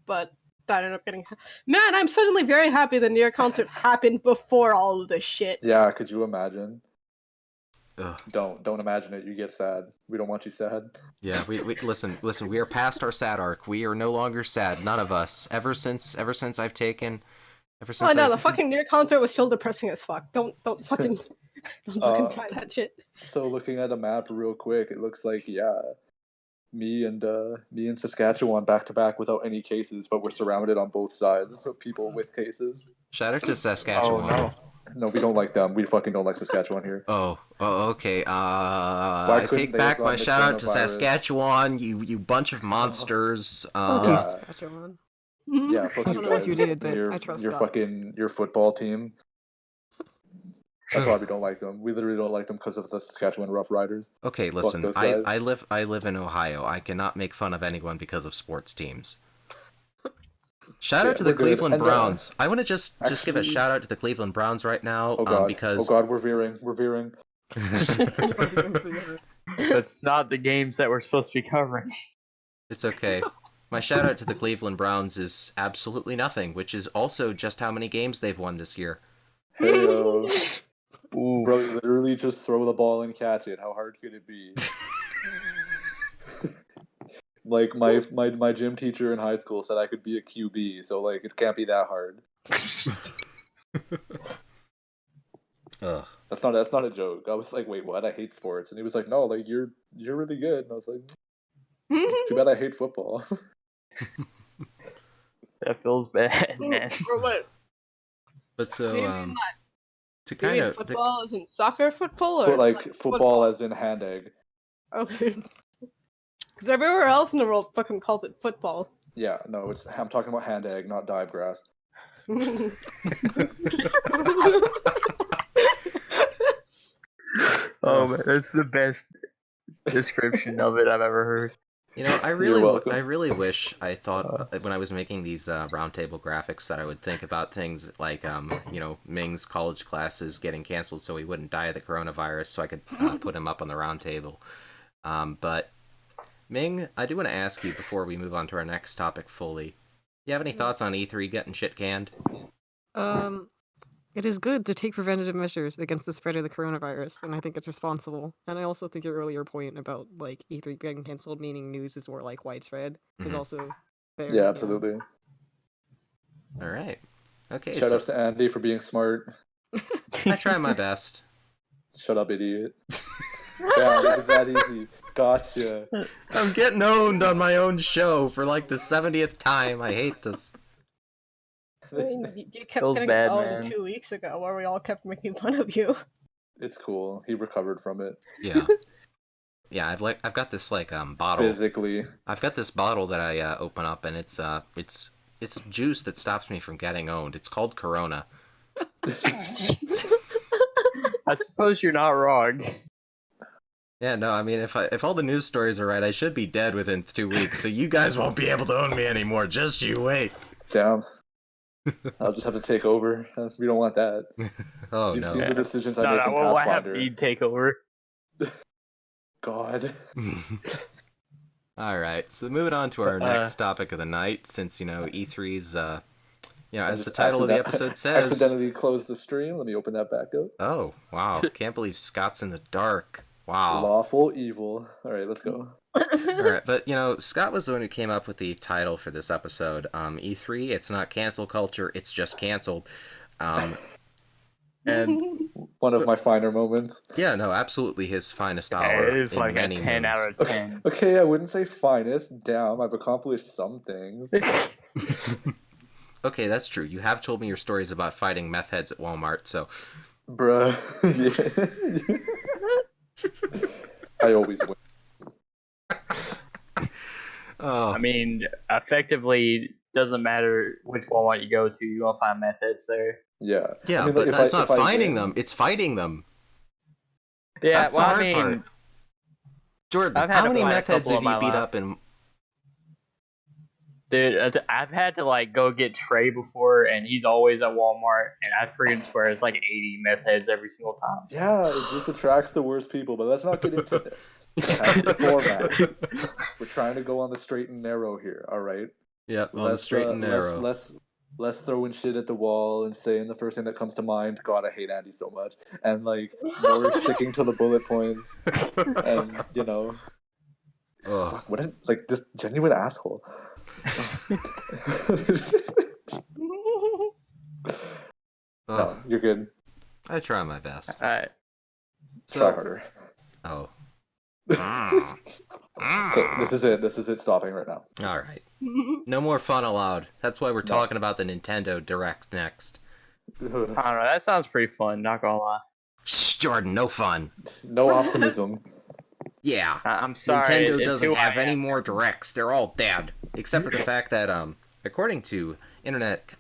but that ended up getting. Man, I'm suddenly very happy the New York concert happened before all of this shit. Yeah, could you imagine? Ugh. Don't imagine it. You get sad. We don't want you sad. Yeah, we listen. We are past our sad arc. We are no longer sad. None of us. Ever since I've taken. Ever since. Oh no, I've- the fucking New York concert was still depressing as fuck. Don't fucking try that shit. So looking at a map real quick, it looks like me and Saskatchewan back to back without any cases, but we're surrounded on both sides of people with cases. Shout out to Saskatchewan. Oh no. No, we don't like them. We fucking don't like Saskatchewan here. Oh, okay. I couldn't take they back have my run the shout out to coronavirus? Saskatchewan. You bunch of monsters. Yeah. Saskatchewan. Yeah, fuck I you don't know what guys. you did, but your I trust your God. fucking your football team. That's why we don't like them. We literally don't like them because of the Saskatchewan Rough Riders. Okay, listen. those I guys. live in Ohio. I cannot make fun of anyone because of sports teams. Shout Yeah, out to the we're good. Cleveland And, Browns. I want to just give a actually- shout out to the Cleveland Browns right now. Oh god, Because we're veering. That's not the games that we're supposed to be covering. it's okay. My shout out to the Cleveland Browns is absolutely nothing, which is also just how many games they've won this year. Heyo. Ooh. Bro, you literally just throw the ball and catch it. How hard could it be? Like my gym teacher in high school said I could be a QB, so like it can't be that hard. Ugh. That's not a joke. I was like, wait, what? I hate sports, and he was like, no, like you're really good. And I was like, too bad I hate football. That feels bad, man. Or what? But so Do you mean to Do you kind mean of football as in soccer football, or So like football as in hand egg. Okay. Because everywhere else in the world fucking calls it football. Yeah, no, I'm talking about hand egg, not dive grass. Oh man, that's the best description of it I've ever heard. You know, You're welcome. I really wish I thought when I was making these roundtable graphics that I would think about things like, you know, Ming's college classes getting canceled so he wouldn't die of the coronavirus, so I could put him up on the roundtable. But Ming, I do want to ask you before we move on to our next topic fully. You have any thoughts on E3 getting shit canned? It is good to take preventative measures against the spread of the coronavirus, and I think it's responsible. And I also think your earlier point about like E3 getting canceled, meaning news is more like widespread, is also fair. Yeah, absolutely. All right. Okay. Shout So outs to Andy for being smart. I try my best. Shut up, idiot. Damn, it was that easy. Gotcha. I'm getting owned on my own show for like the 70th time. I hate this. I mean, you kept Feels getting bad, owned man. 2 weeks ago, where we all kept making fun of you. It's cool. He recovered from it. Yeah. Yeah, I've got this like bottle. Physically. I've got this bottle that I open up, and it's juice that stops me from getting owned. It's called Corona. I suppose you're not wrong. Yeah, no, I mean if all the news stories are right, I should be dead within 2 weeks. So you guys won't be able to own me anymore. Just you wait. Damn. I'll just have to take over. We don't want that. Oh You've no. seen the decisions I No, make no, in well, what Pathfinder. happened? You take over. God. All right, so moving on to our next topic of the night, since you know E3's, you know, as the title of the episode says. Accidentally closed the stream. Let me open that back up. Oh wow! Can't believe Scott's in the dark. Wow. Lawful evil. All right, let's go. All right, but you know, Scott was the one who came up with the title for this episode. E3, it's not cancel culture; it's just canceled. And One of my finer moments. yeah, no, absolutely his finest Yeah, hour. it is in like a many 10 moons. out of 10. Okay, I wouldn't say finest. Damn, I've accomplished some things. Okay, that's true. You have told me your stories about fighting meth heads at Walmart, so Bruh. Yeah. I always win. oh, I mean, effectively, doesn't matter which Walmart you go to, you're going to find methods there. Yeah. yeah, I mean, but if that's I- not if I finding win- them; it's fighting them. Yeah, That's the well, I hard mean, part. Jordan, I've had how to many find a meth heads couple have in you my beat life. up in? dude, I've had to like go get Trey before, and he's always at Walmart, and I freaking swear it's like 80 meth heads every single time. Yeah, it just attracts the worst people, but let's not get into this. That's the format. We're trying to go on the straight and narrow here, all right? Yeah, on the straight and narrow. Less throwing shit at the wall and saying the first thing that comes to mind. God, I hate Andy so much. And like more sticking to the bullet points. And you know, Ugh. fuck, what a, like this genuine asshole. Ugh. No, you're good. I try my best. All right. Try harder. Oh. Okay, this is it. This is it. Stopping right now. All right. No more fun allowed. That's why we're talking about the Nintendo Direct next. I don't know. That sounds pretty fun. Not gonna lie. Shh, Jordan, no fun. No optimism. Yeah. I'm sorry. Nintendo it's doesn't who I have any am. more Directs. They're all dead. Except for the fact that, according to internet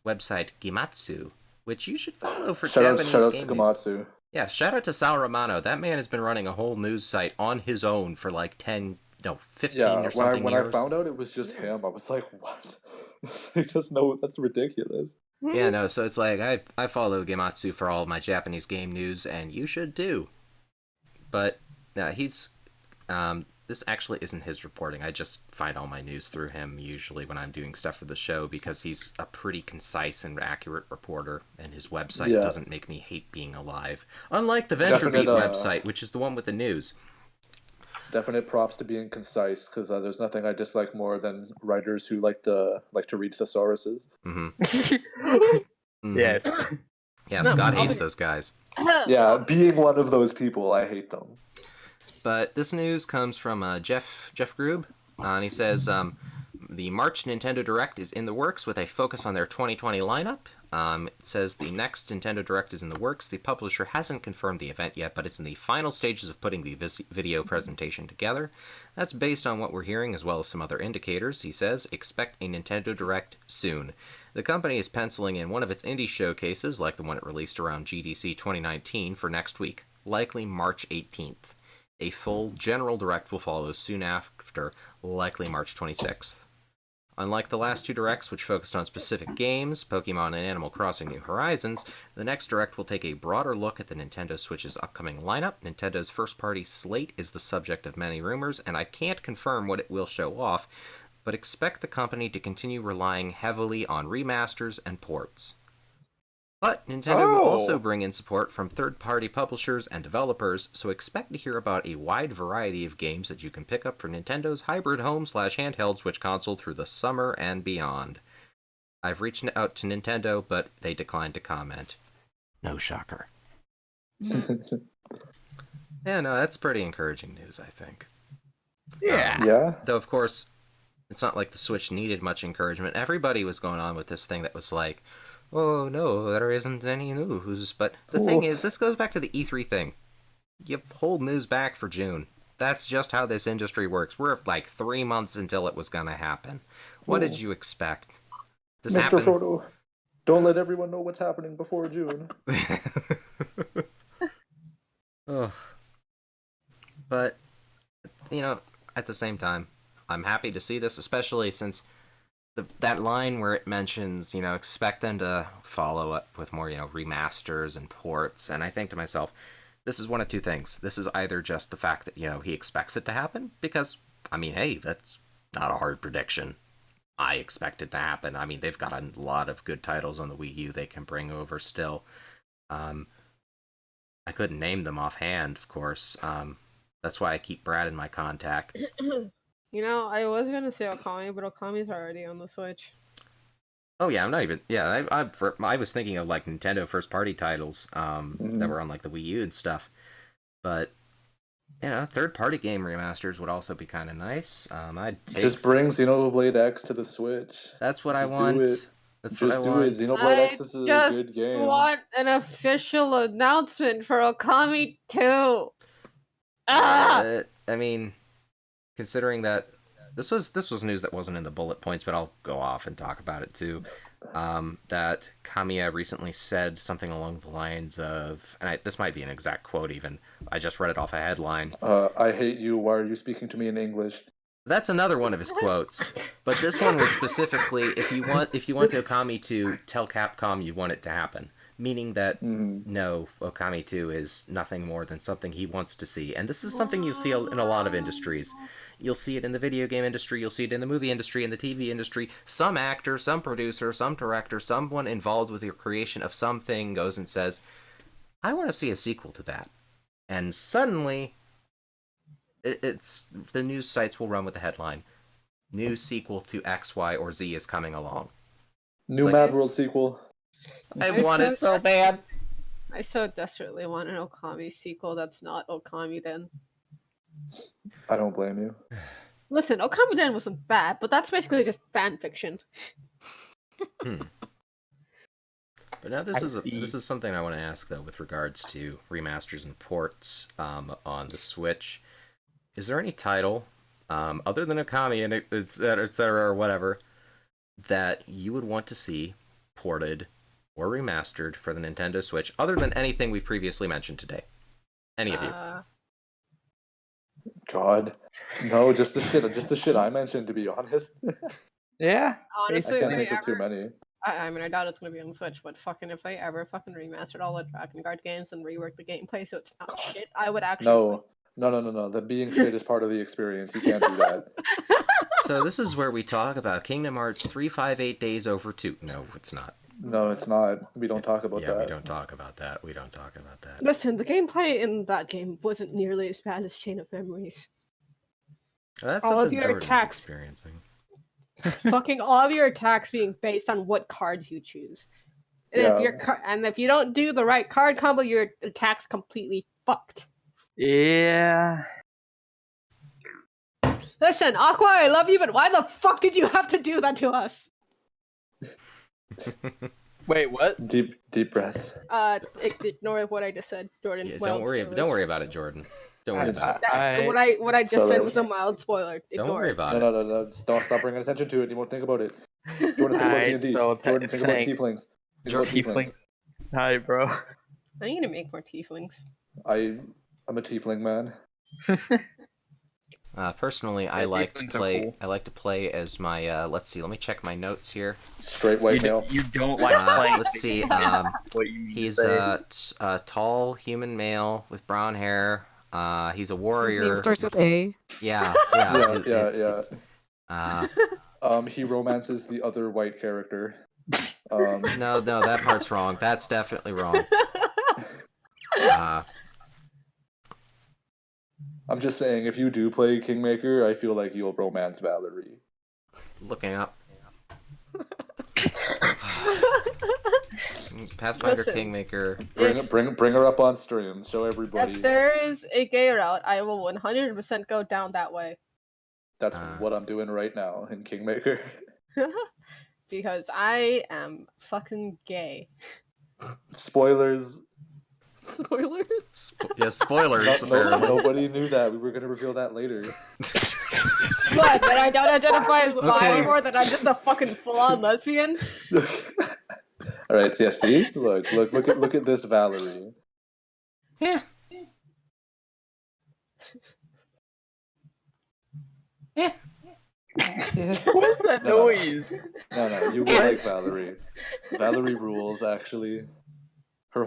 website Gimatsu, which you should follow for Japanese Shout out to game news. Gamatsu. Yeah, shout out to Sal Romano. That man has been running a whole news site on his own for like 15 Yeah, or something when years. I found out it was just him, I was like, what? Like, that's ridiculous. Yeah, no, so it's like, I follow Gematsu for all of my Japanese game news, and you should too. But, he's, this actually isn't his reporting. I just find all my news through him, usually when I'm doing stuff for the show, because he's a pretty concise and accurate reporter, and his website doesn't make me hate being alive. Unlike the VentureBeat website, which is the one with the news. Definite props to being concise, because there's nothing I dislike more than writers who like to read thesauruses. Mm-hmm. Yes. Yeah, No, Scott I'll hates be- those guys. Yeah, being one of those people, I hate them. But this news comes from Jeff Grube, and he says the March Nintendo Direct is in the works with a focus on their 2020 lineup. It says the next Nintendo Direct is in the works. The publisher hasn't confirmed the event yet, but it's in the final stages of putting the video presentation together. That's based on what we're hearing, as well as some other indicators. He says, expect a Nintendo Direct soon. The company is penciling in one of its indie showcases, like the one it released around GDC 2019, for next week, likely March 18th. A full general direct will follow soon after, likely March 26th. Unlike the last two directs, which focused on specific games, Pokemon and Animal Crossing New Horizons, the next direct will take a broader look at the Nintendo Switch's upcoming lineup. Nintendo's first-party slate is the subject of many rumors, and I can't confirm what it will show off, but expect the company to continue relying heavily on remasters and ports. But Nintendo will also bring in support from third-party publishers and developers, so expect to hear about a wide variety of games that you can pick up for Nintendo's hybrid home/handheld Switch console through the summer and beyond. I've reached out to Nintendo, but they declined to comment. No shocker. Yeah, no, that's pretty encouraging news, I think. Yeah. Yeah. Though, of course, it's not like the Switch needed much encouragement. Everybody was going on with this thing that was like, oh no, there isn't any news. But the thing is, this goes back to the E3 thing. You hold news back for June. That's just how this industry works. We're like 3 months until it was going to happen. What did you expect? This Mr. happened. Frodo, don't let everyone know what's happening before June. Ugh. But, you know, at the same time, I'm happy to see this, especially since that line where it mentions, you know, expect them to follow up with more, you know, remasters and ports. And I think to myself, this is one of two things. This is either just the fact that, you know, he expects it to happen, because, I mean, hey, that's not a hard prediction. I expect it to happen. I mean, they've got a lot of good titles on the Wii U they can bring over still. I couldn't name them offhand, of course. That's why I keep Brad in my contacts. You know, I was gonna say Okami, but Okami's already on the Switch. Oh yeah, I'm not even. Yeah, I was thinking of like Nintendo first-party titles that were on like the Wii U and stuff. But you know, third-party game remasters would also be kind of nice. I'd take Just bring Xenoblade X to the Switch. That's what I Just want. do it. That's Just what I do want. it. Xenoblade X is a good game. I want an official announcement for Okami 2. Ah! I mean, considering that this was news that wasn't in the bullet points, but I'll go off and talk about it too. That Kamiya recently said something along the lines of, and this might be an exact quote even, I just read it off a headline. I hate you, why are you speaking to me in English? That's another one of his quotes, but this one was specifically, if you want Okami to tell Capcom you want it to happen, meaning that no, Okami 2 is nothing more than something he wants to see. And this is something you see in a lot of industries. You'll see it in the video game industry, you'll see it in the movie industry, in the TV industry. Some actor, some producer, some director, someone involved with your creation of something goes and says, I want to see a sequel to that. And suddenly, it's the news sites will run with the headline, new sequel to X, Y, or Z is coming along. New Mad World sequel. I want it so bad. I so desperately want an Okami sequel that's not Okami Den. I don't blame you. Listen, Okami Den wasn't bad, but that's basically just fan fiction. But now this is something I want to ask though, with regards to remasters and ports on the Switch. Is there any title other than Okami and etc. or whatever that you would want to see ported or remastered for the Nintendo Switch, other than anything we've previously mentioned today? Any of you? God, no, just the shit I mentioned. To be honest, Yeah. Honestly, I can't if think they of too many. I mean, I doubt it's gonna be on the Switch, but fucking if they ever fucking remastered all the Dragon Guard games and reworked the gameplay so it's not shit, I would actually. No. The being shit is part of the experience. You can't do that. So this is where we talk about Kingdom Hearts 358 Days Over 2. No, it's not. No, it's not. We don't talk about that. Yeah, we don't talk about that. Listen, the gameplay in that game wasn't nearly as bad as Chain of Memories. That's all of something your Jordan's attacks experiencing. Fucking all of your attacks being based on what cards you choose. And if you don't do the right card combo, your attack's completely fucked. Yeah. Listen, Aqua, I love you, but why the fuck did you have to do that to us? Wait, what? Deep breath. Ignore what I just said, Jordan. Yeah, don't worry about it, Jordan. Don't worry about it. What I just said was a mild spoiler. Ignore Don't worry about it. No. Don't stop bringing attention to it. You won't think about it. Jordan, think about D&D. Jordan, think about tieflings. Tiefling. Hi, bro. I need to make more tieflings. I'm a tiefling man. Personally, I Yeah, like to tieflings are play. cool. I like to play as my. Let's see. Let me check my notes here. Straight white male. You don't like playing. Let's see. What you mean He's to say? a tall human male with brown hair. He's a His warrior. name starts with A. Yeah. Yeah. He romances the other white character. No, that part's wrong. That's definitely wrong. I'm just saying, if you do play Kingmaker, I feel like you'll romance Valerie. Looking up. Pathfinder Listen. Kingmaker. Bring her up on stream. Show everybody. If there is a gay route, I will 100% go down that way. That's what I'm doing right now in Kingmaker. Because I am fucking gay. Spoilers. Spoilers? Yeah, spoilers. Apparently. Nobody knew that. We were going to reveal that later. What? That I don't identify as bi anymore? That I'm just a fucking full-on lesbian? All right. Yeah. See. Look at this Valerie. Yeah. Yeah. What's that noise? No. You will like Valerie. Valerie rules. Actually, her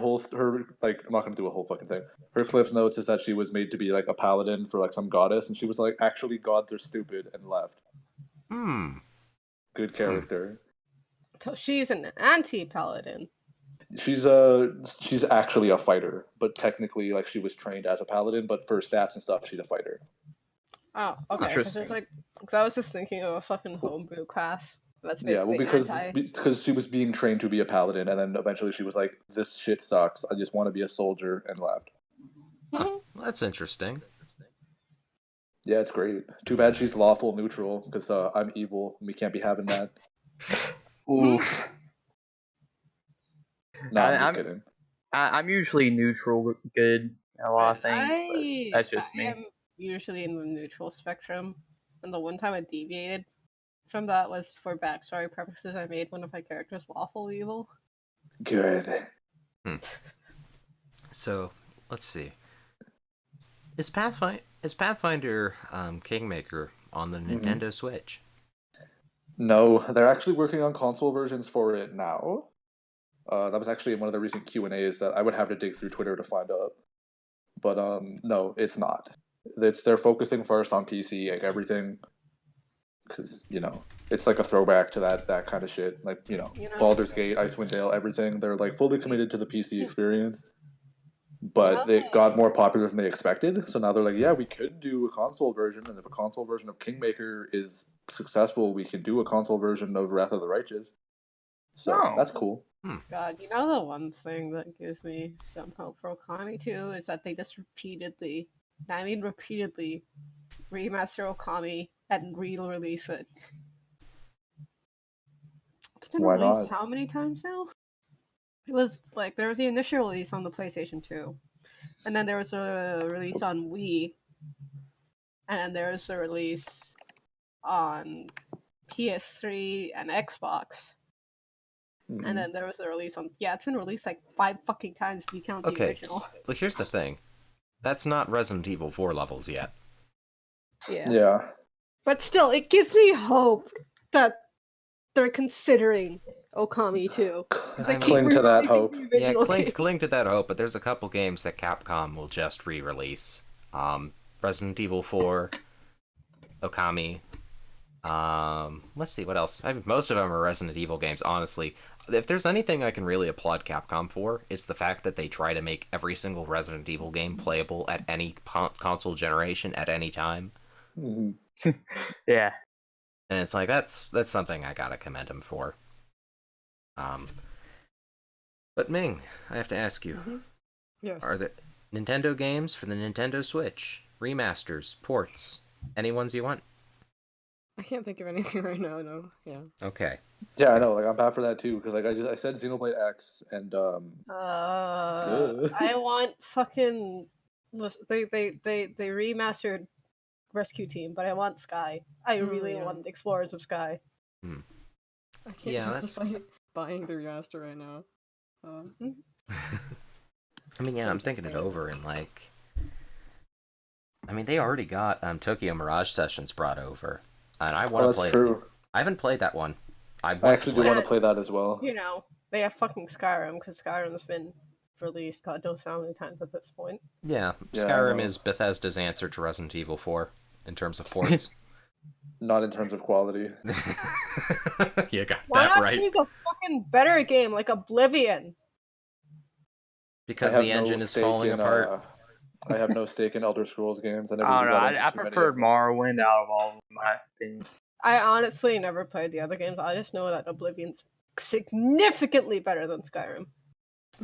like. I'm not gonna do a whole fucking thing. Her Cliff Notes is that she was made to be like a paladin for like some goddess, and she was like, actually, gods are stupid, and left. Good character. So she's an anti-paladin. She's actually a fighter, but technically, like, she was trained as a paladin, but for stats and stuff, she's a fighter. Oh, okay. Interesting. Because I was just thinking of a fucking homebrew class. That's Yeah, well, basically because she was being trained to be a paladin, and then eventually she was like, "This shit sucks. I just want to be a soldier," and left. Well, that's interesting. Yeah, it's great. Too bad she's lawful neutral, because I'm evil, and we can't be having that. Oof. No, I'm just kidding. I'm usually neutral good in a lot of things, but that's just me. I am usually in the neutral spectrum, and the one time I deviated from that was for backstory purposes. I made one of my characters lawful evil. Good. So, let's see. Is Pathfinder Kingmaker on the Nintendo Switch? No, they're actually working on console versions for it now. That was actually in one of the recent Q&As that I would have to dig through Twitter to find out. But no, it's not. They're focusing first on PC, like everything, because it's like a throwback to that kind of shit. Like Baldur's Gate, Icewind Dale, everything. They're like fully committed to the PC experience. But it got more popular than they expected. So now they're like, yeah, we could do a console version, and if a console version of Kingmaker is successful, we can do a console version of Wrath of the Righteous. So that's cool. God, the one thing that gives me some hope for Okami too is that they just repeatedly remaster Okami and re-release it. It's been Why released not? how many times now? It was like there was the initial release on the PlayStation 2, and then there was a release on Wii, and then there was a release on PS3 and Xbox. And then there was a release on... Yeah, it's been released like 5 fucking times if you count the original. Look, here's the thing. That's not Resident Evil 4 levels yet. Yeah. But still, it gives me hope that they're considering Okami too. Cling to that hope. Yeah, cling to that hope, but there's a couple games that Capcom will just re-release. Resident Evil 4, Okami. Let's see, what else? I mean, most of them are Resident Evil games, honestly. If there's anything I can really applaud Capcom for, it's the fact that they try to make every single Resident Evil game playable at any console generation at any time. Yeah. And it's like, that's something I gotta commend them for. But Ming, I have to ask you. Yes. Are there Nintendo games for the Nintendo Switch? Remasters, ports, any ones you want? I can't think of anything right now, no. Yeah. Okay. Yeah, I know. Like, I'm bad for that too, because like I said Xenoblade X and I want fucking... They remastered Rescue Team, but I want Sky. I really want Explorers of Sky. I can't justify buying the remaster right now. I mean, yeah, I'm thinking it over and like... I mean, they already got Tokyo Mirage Sessions brought over, and I Oh, want to that's play it. true. I haven't played that one. I I want to actually do play want it. to play that as well. You know, they have fucking Skyrim because Skyrim's been released God knows how many times at this point. Yeah, Yeah, I Skyrim know. is Bethesda's answer to Resident Evil 4 in terms of ports. Not in terms of quality. You got Why that not right. choose a fucking better game like Oblivion? Because I have the no engine is stake falling in apart. I have no stake in Elder Scrolls games. I never I really don't know. got into I too many of preferred them. Morrowind out of all of them, in my opinion. I honestly never played the other games. I just know that Oblivion's significantly better than Skyrim.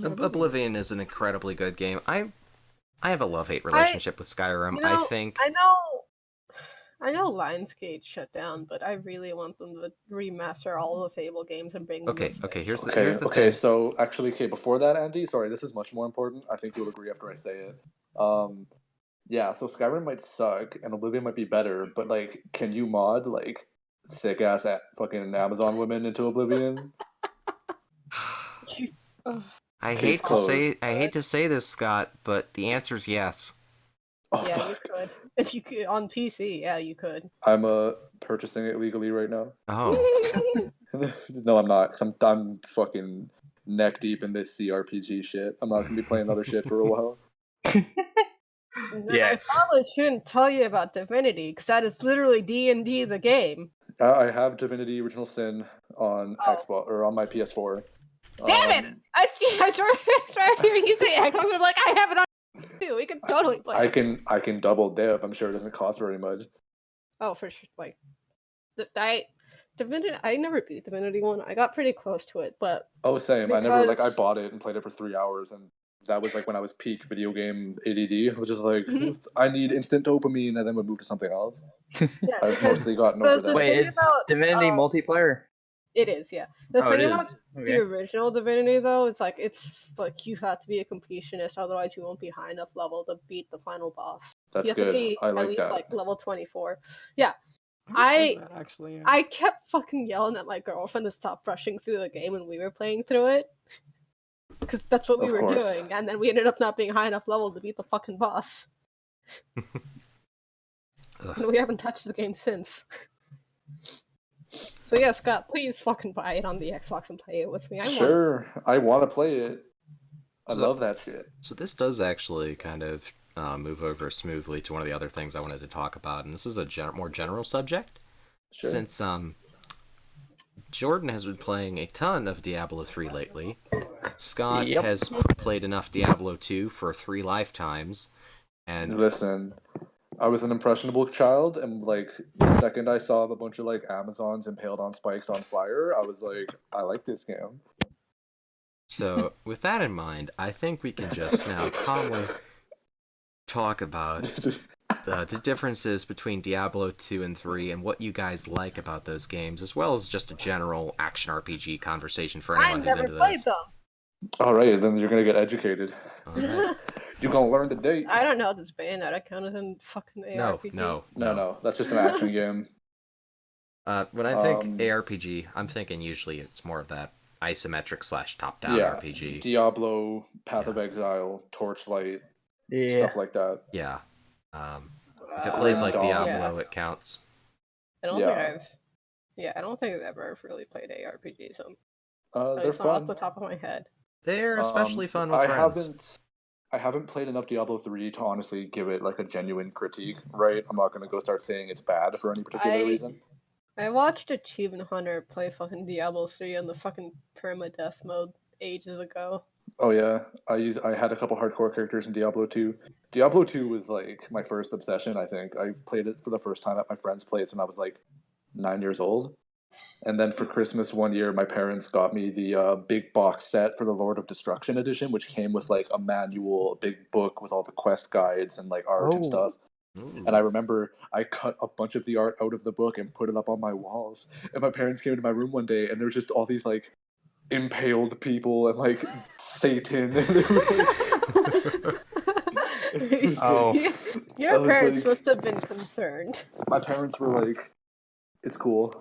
Oblivion is an incredibly good game. I have a love-hate relationship with Skyrim. You I know, think I know Lionsgate shut down, but I really want them to remaster all the Fable games and bring them Okay, to okay, Switch. here's the Okay, thing. so actually, before that, Andy, sorry, this is much more important. I think you'll agree after I say it. Yeah, so Skyrim might suck and Oblivion might be better, but like, can you mod like thick ass fucking Amazon women into Oblivion? Ugh. I Case hate to say closed. this, Scott, but the answer is yes. Oh Yeah, fuck! you could. If you could on PC, yeah, you could. I'm purchasing it legally right now. Oh, No, I'm not. 'Cause I'm fucking neck deep in this CRPG shit. I'm not gonna be playing other shit for a while. I Yes. probably shouldn't tell you about Divinity because that is literally D&D the game. I have Divinity Original Sin on Oh. Xbox or on my PS4. Damn it! I started hearing you say Xbox. I'm like, I have it on too. We could totally play. I can double dip. I'm sure it doesn't cost very much. Oh, for sure. Like, Divinity. I never beat Divinity 1. I got pretty close to it, but Oh, same. I never I because bought it and played it for 3 hours, and that was like when I was peak video game ADD. I was just like, Mhm. I need instant dopamine, and then would move to something else. yeah, I've because mostly gotten over the that. Wait, thing is about Divinity multiplayer? it is, yeah. The Oh, it thing about is. the Okay. original Divinity, though, it's like you have to be a completionist, otherwise you won't be high enough level to beat the final boss. That's You have to good. be I at like least that. like level 24. Yeah, I that actually. I kept fucking yelling at my girlfriend to stop rushing through the game when we were playing through it, because that's what we Of were course. doing, and then we ended up not being high enough level to beat the fucking boss. And we haven't touched the game since. So yeah, Scott, please fucking buy it on the Xbox and play it with me. Sure, I want to play it. I So- love that shit. So this does actually kind of move over smoothly to one of the other things I wanted to talk about, and this is a more general subject. Sure. Since Jordan has been playing a ton of Diablo 3 lately, Scott Yep. has played enough Diablo 2 for 3 lifetimes, and Listen, I was an impressionable child, and like the second I saw a bunch of like Amazons impaled on spikes on fire, I was like, I like this game. so with that in mind, I think we can just now calmly talk about the differences between Diablo 2 and 3 and what you guys like about those games, as well as just a general action RPG conversation for I anyone who's never into played this. them. All right, then you're gonna get educated. Alright. You're gonna learn today. I don't know. Does Bayonetta count as a fucking ARPG? No, that's just an action game. When I think Um, ARPG, I'm thinking usually it's more of that isometric / top-down Yeah, RPG. Diablo, Path Yeah. of Exile, Torchlight, Yeah. stuff like that. Yeah. If it plays like Grim Dawn. Diablo, it counts. I don't Yeah. think I've. Yeah, I don't think I've ever really played ARPGs. They're It's not off fun. the top of my head. They're especially fun with I friends. haven't played enough Diablo 3 to honestly give it like a genuine critique, right? I'm not gonna go start saying it's bad for any particular reason. I watched Achievement Hunter play fucking Diablo 3 on the fucking permadeath mode ages ago. Oh yeah, I had a couple hardcore characters in Diablo 2. Diablo 2 was like my first obsession, I think. I played it for the first time at my friend's place when I was like 9 years old. And then for Christmas one year, my parents got me the big box set for the Lord of Destruction edition, which came with like a manual, a big book with all the quest guides and like art and Oh. stuff. Ooh. And I remember I cut a bunch of the art out of the book and put it up on my walls. And my parents came into my room one day, and there was just all these like impaled people and like Satan. And they were like, Oh. I Your was parents like- must have been concerned. my parents were like, "It's cool."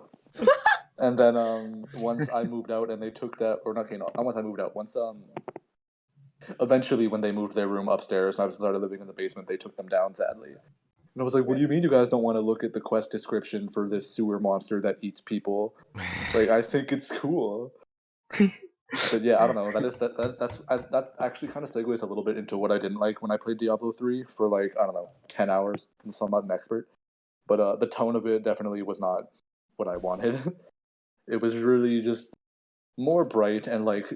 And then once I moved out and they took that, or not, okay, no, not once I moved out. Once eventually when they moved their room upstairs and I started living in the basement, they took them down. Sadly, And I was like, what do you mean you guys don't want to look at the quest description for this sewer monster that eats people? Like, I think it's cool. But yeah, I don't know. That actually kind of segues a little bit into what I didn't like when I played Diablo 3 for like, I don't know, 10 hours. So I'm not an expert. But the tone of it definitely was not what I wanted. It was really just more bright and like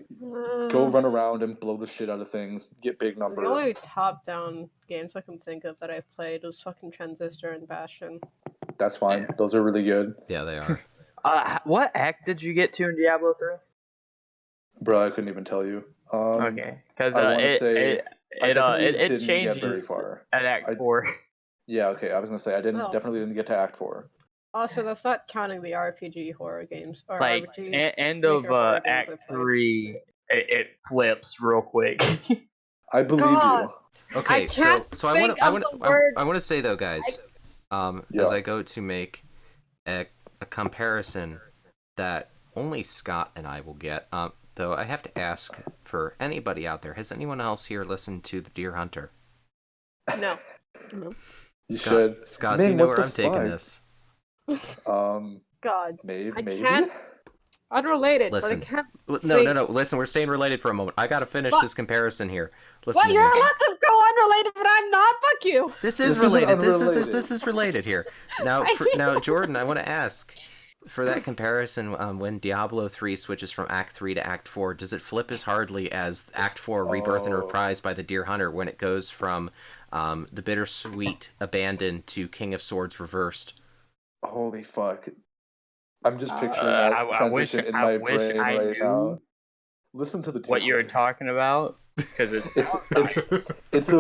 go run around and blow the shit out of things, get big number. The only top-down games I can think of that I've played was fucking Transistor and Bastion. That's fine. Those are really good. Yeah, they are. What act did you get to in Diablo 3? Bro, I couldn't even tell you. Okay, because I want to say I definitely it didn't get very changes far. at Act 4. Yeah, okay. I was gonna say I Well. definitely didn't get to Act 4. Also, that's not counting the RPG horror games. Or Like RPG end of major horror games Act I've played. 3, it flips real quick. I believe God. you. Okay, I so can't I want think of the word. I want to say though, guys, Yeah. as I go to make a comparison that only Scott and I will get. Though I have to ask for anybody out there, has anyone else here listened to The Deer Hunter? No. Nope. You Scott, should. Scott, Man, do you know what where the I'm taking fuck? this? God. Maybe. I can't. Unrelated, Listen. but I can't. No. Listen, we're staying related for a moment. I gotta finish What? this comparison here. Listen Well, to you're me. allowed to go unrelated, but I'm not. Fuck you. This is This isn't related. This unrelated. is related here. Now, Jordan, I want to ask for that comparison. When Diablo 3 switches from Act 3 to Act 4, does it flip as hardly as Act 4 Rebirth and Reprise by the Deer Hunter when it goes from the bittersweet abandon to King of Swords reversed? Holy fuck. I'm just picturing that transition in my brain right now. Listen to the What you're Hunter. talking about, because It's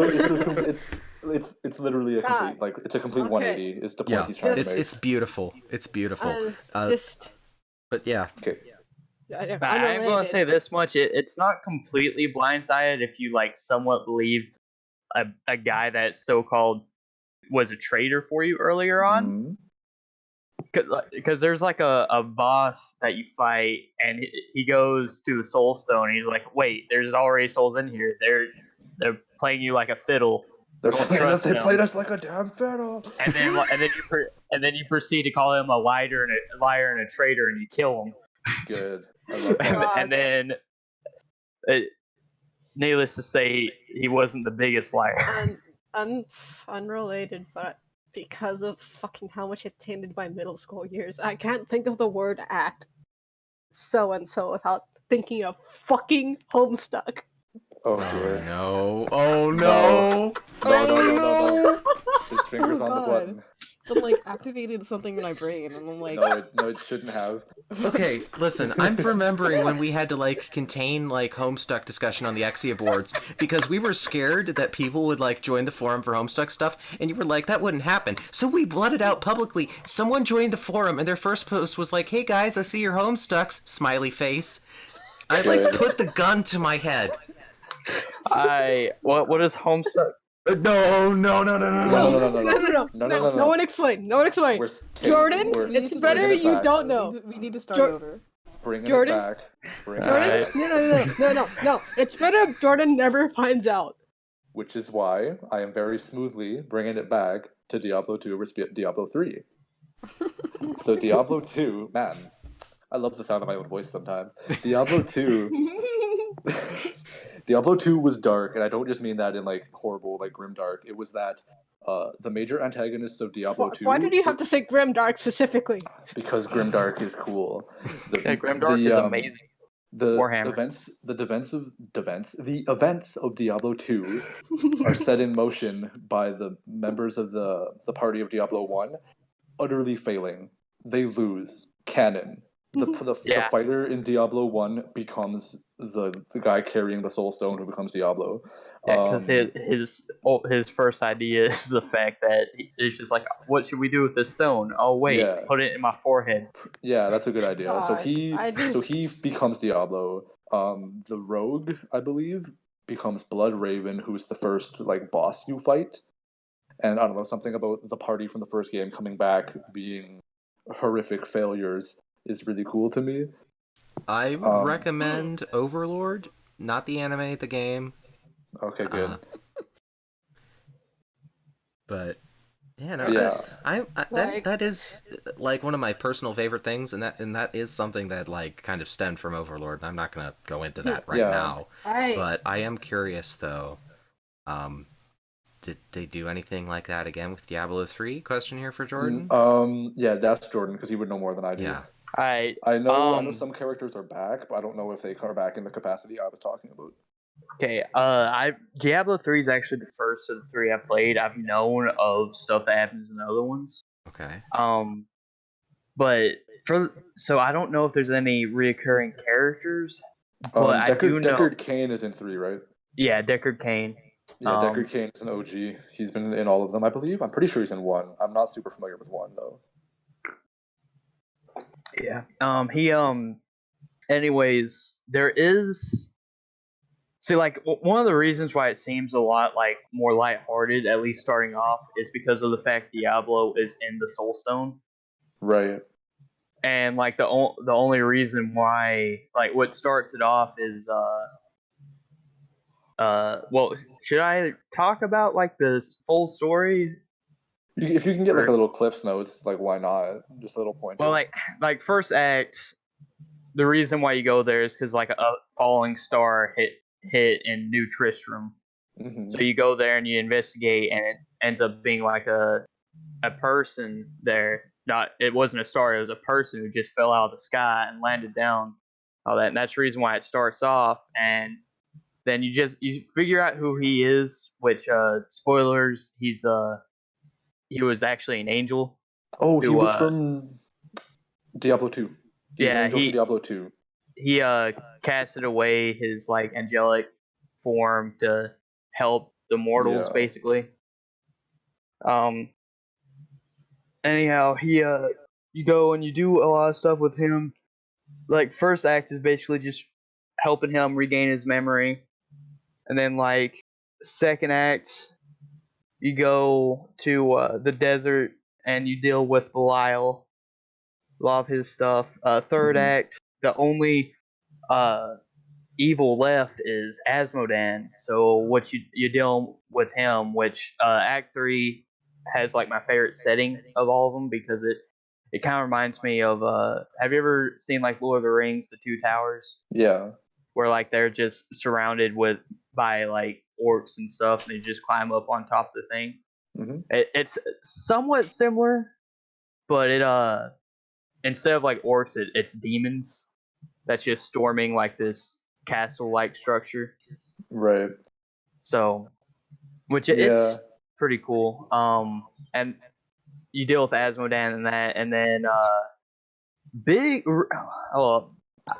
literally a complete it's a complete 180. It's the point he's trying to make. It's beautiful. It's beautiful. But yeah. Okay. I'm gonna say this much: it's not completely blindsided if you like somewhat believed a guy that so-called was a traitor for you earlier on. Mm-hmm. Because there's like a boss that you fight, and he goes to the soul stone, and he's like, "Wait, there's already souls in here. They're playing you like a fiddle. They played us like a damn fiddle." And then you proceed to call him a liar and a traitor, and you kill him. Good. I love that. And then, needless to say, he wasn't the biggest liar. Unrelated, but because of fucking how much it tainted my middle school years, I can't think of the word act so and so without thinking of fucking Homestuck. Oh dear. No. Oh no. No. His fingers on the God. button. But like activated something in my brain, and I'm like, No, it shouldn't have. Okay, listen, I'm remembering when we had to like contain like Homestuck discussion on the Exia boards because we were scared that people would like join the forum for Homestuck stuff, and you were like, that wouldn't happen. So we blotted out publicly. Someone joined the forum and their first post was like, "Hey guys, I see your Homestucks," smiley face. I like put the gun to my head. What is Homestuck? No. No one explain. Jordan, it's better you don't know. we need to start over. Bringing Jordan? it back. No. It's better Jordan never finds out. Which is why I am very smoothly bringing it back to Diablo 2 versus Diablo 3. So Diablo 2, man, I love the sound of my own voice sometimes. Diablo 2 was dark, and I don't just mean that in like horrible, like grim dark. It was that the major antagonists of Diablo 2. Why did you have to say grimdark specifically? Because grimdark is cool. Grimdark is amazing. The Warhammer. The events of Diablo 2 are set in motion by the members of the party of Diablo 1 utterly failing. They lose. Canon. The fighter in Diablo 1 becomes the guy carrying the soul stone who becomes Diablo. Yeah, because his first idea is the fact that it's just like, what should we do with this stone? Oh wait, put it in my forehead. Yeah, that's a good idea. God, so he becomes Diablo. The rogue, I believe, becomes Blood Raven, who's the first like boss you fight. And I don't know, something about the party from the first game coming back being horrific failures is really cool to me. I would recommend Overlord, not the anime, the game. Okay, good. But Yeah, no, Yeah. that is like one of my personal favorite things, and that is something that like kind of stemmed from Overlord. And I'm not gonna go into that right Yeah. now, I but I am curious though. Um, did they do anything like that again with Diablo 3? Question here for Jordan. Yeah, that's Jordan because he would know more than I do. Yeah. I I know some characters are back, but I don't know if they are back in the capacity I was talking about. Okay, I Diablo 3 is actually the first of the three I played. I've known of stuff that happens in the other ones. Okay. But so I don't know if there's any reoccurring characters, but I do know. Deckard Cain is in 3, right? Yeah, Deckard Cain. Yeah, Deckard Cain is an OG. He's been in all of them, I believe. I'm pretty sure he's in 1. I'm not super familiar with 1 though. Yeah. He Anyways, there is. See, like one of the reasons why it seems a lot like more lighthearted, at least starting off, is because of the fact Diablo is in the Soulstone. Right. And like the only reason why, like, what starts it off is well, should I talk about like the full story? If you can get like a Or, little Cliff's Notes, like why not? Just little pointers. well, like first act, the reason why you go there is because like a falling star hit in New Tristram. Mhm. So you go there and you investigate, and it ends up being like a person there. Not, it wasn't a star; it was a person who just fell out of the sky and landed down. All that, and that's the reason why it starts off. And then you figure out who he is. Which spoilers, he was actually an angel. Oh, he Who was from Diablo 2. He's an yeah, angel from Diablo 2. he casted away his like angelic form to help the mortals, Yeah. basically. Anyhow, you go and you do a lot of stuff with him. Like first act is basically just helping him regain his memory, and then like second act, you go to the desert and you deal with Belial, a lot of his stuff. Third Mhm. act, the only uh evil left is Asmodan. So what you deal with him, which Act 3 has like my favorite setting of all of them because it kind of reminds me of have you ever seen like Lord of the Rings, the Two Towers, Yeah. where like they're just surrounded by like orcs and stuff, and they just climb up on top of the thing. Mhm. It's somewhat similar, but it instead of like orcs, it's demons that's just storming like this castle-like structure. Right. So, which Yeah. it's pretty cool. And you deal with Asmodan and that, and then big. Oh,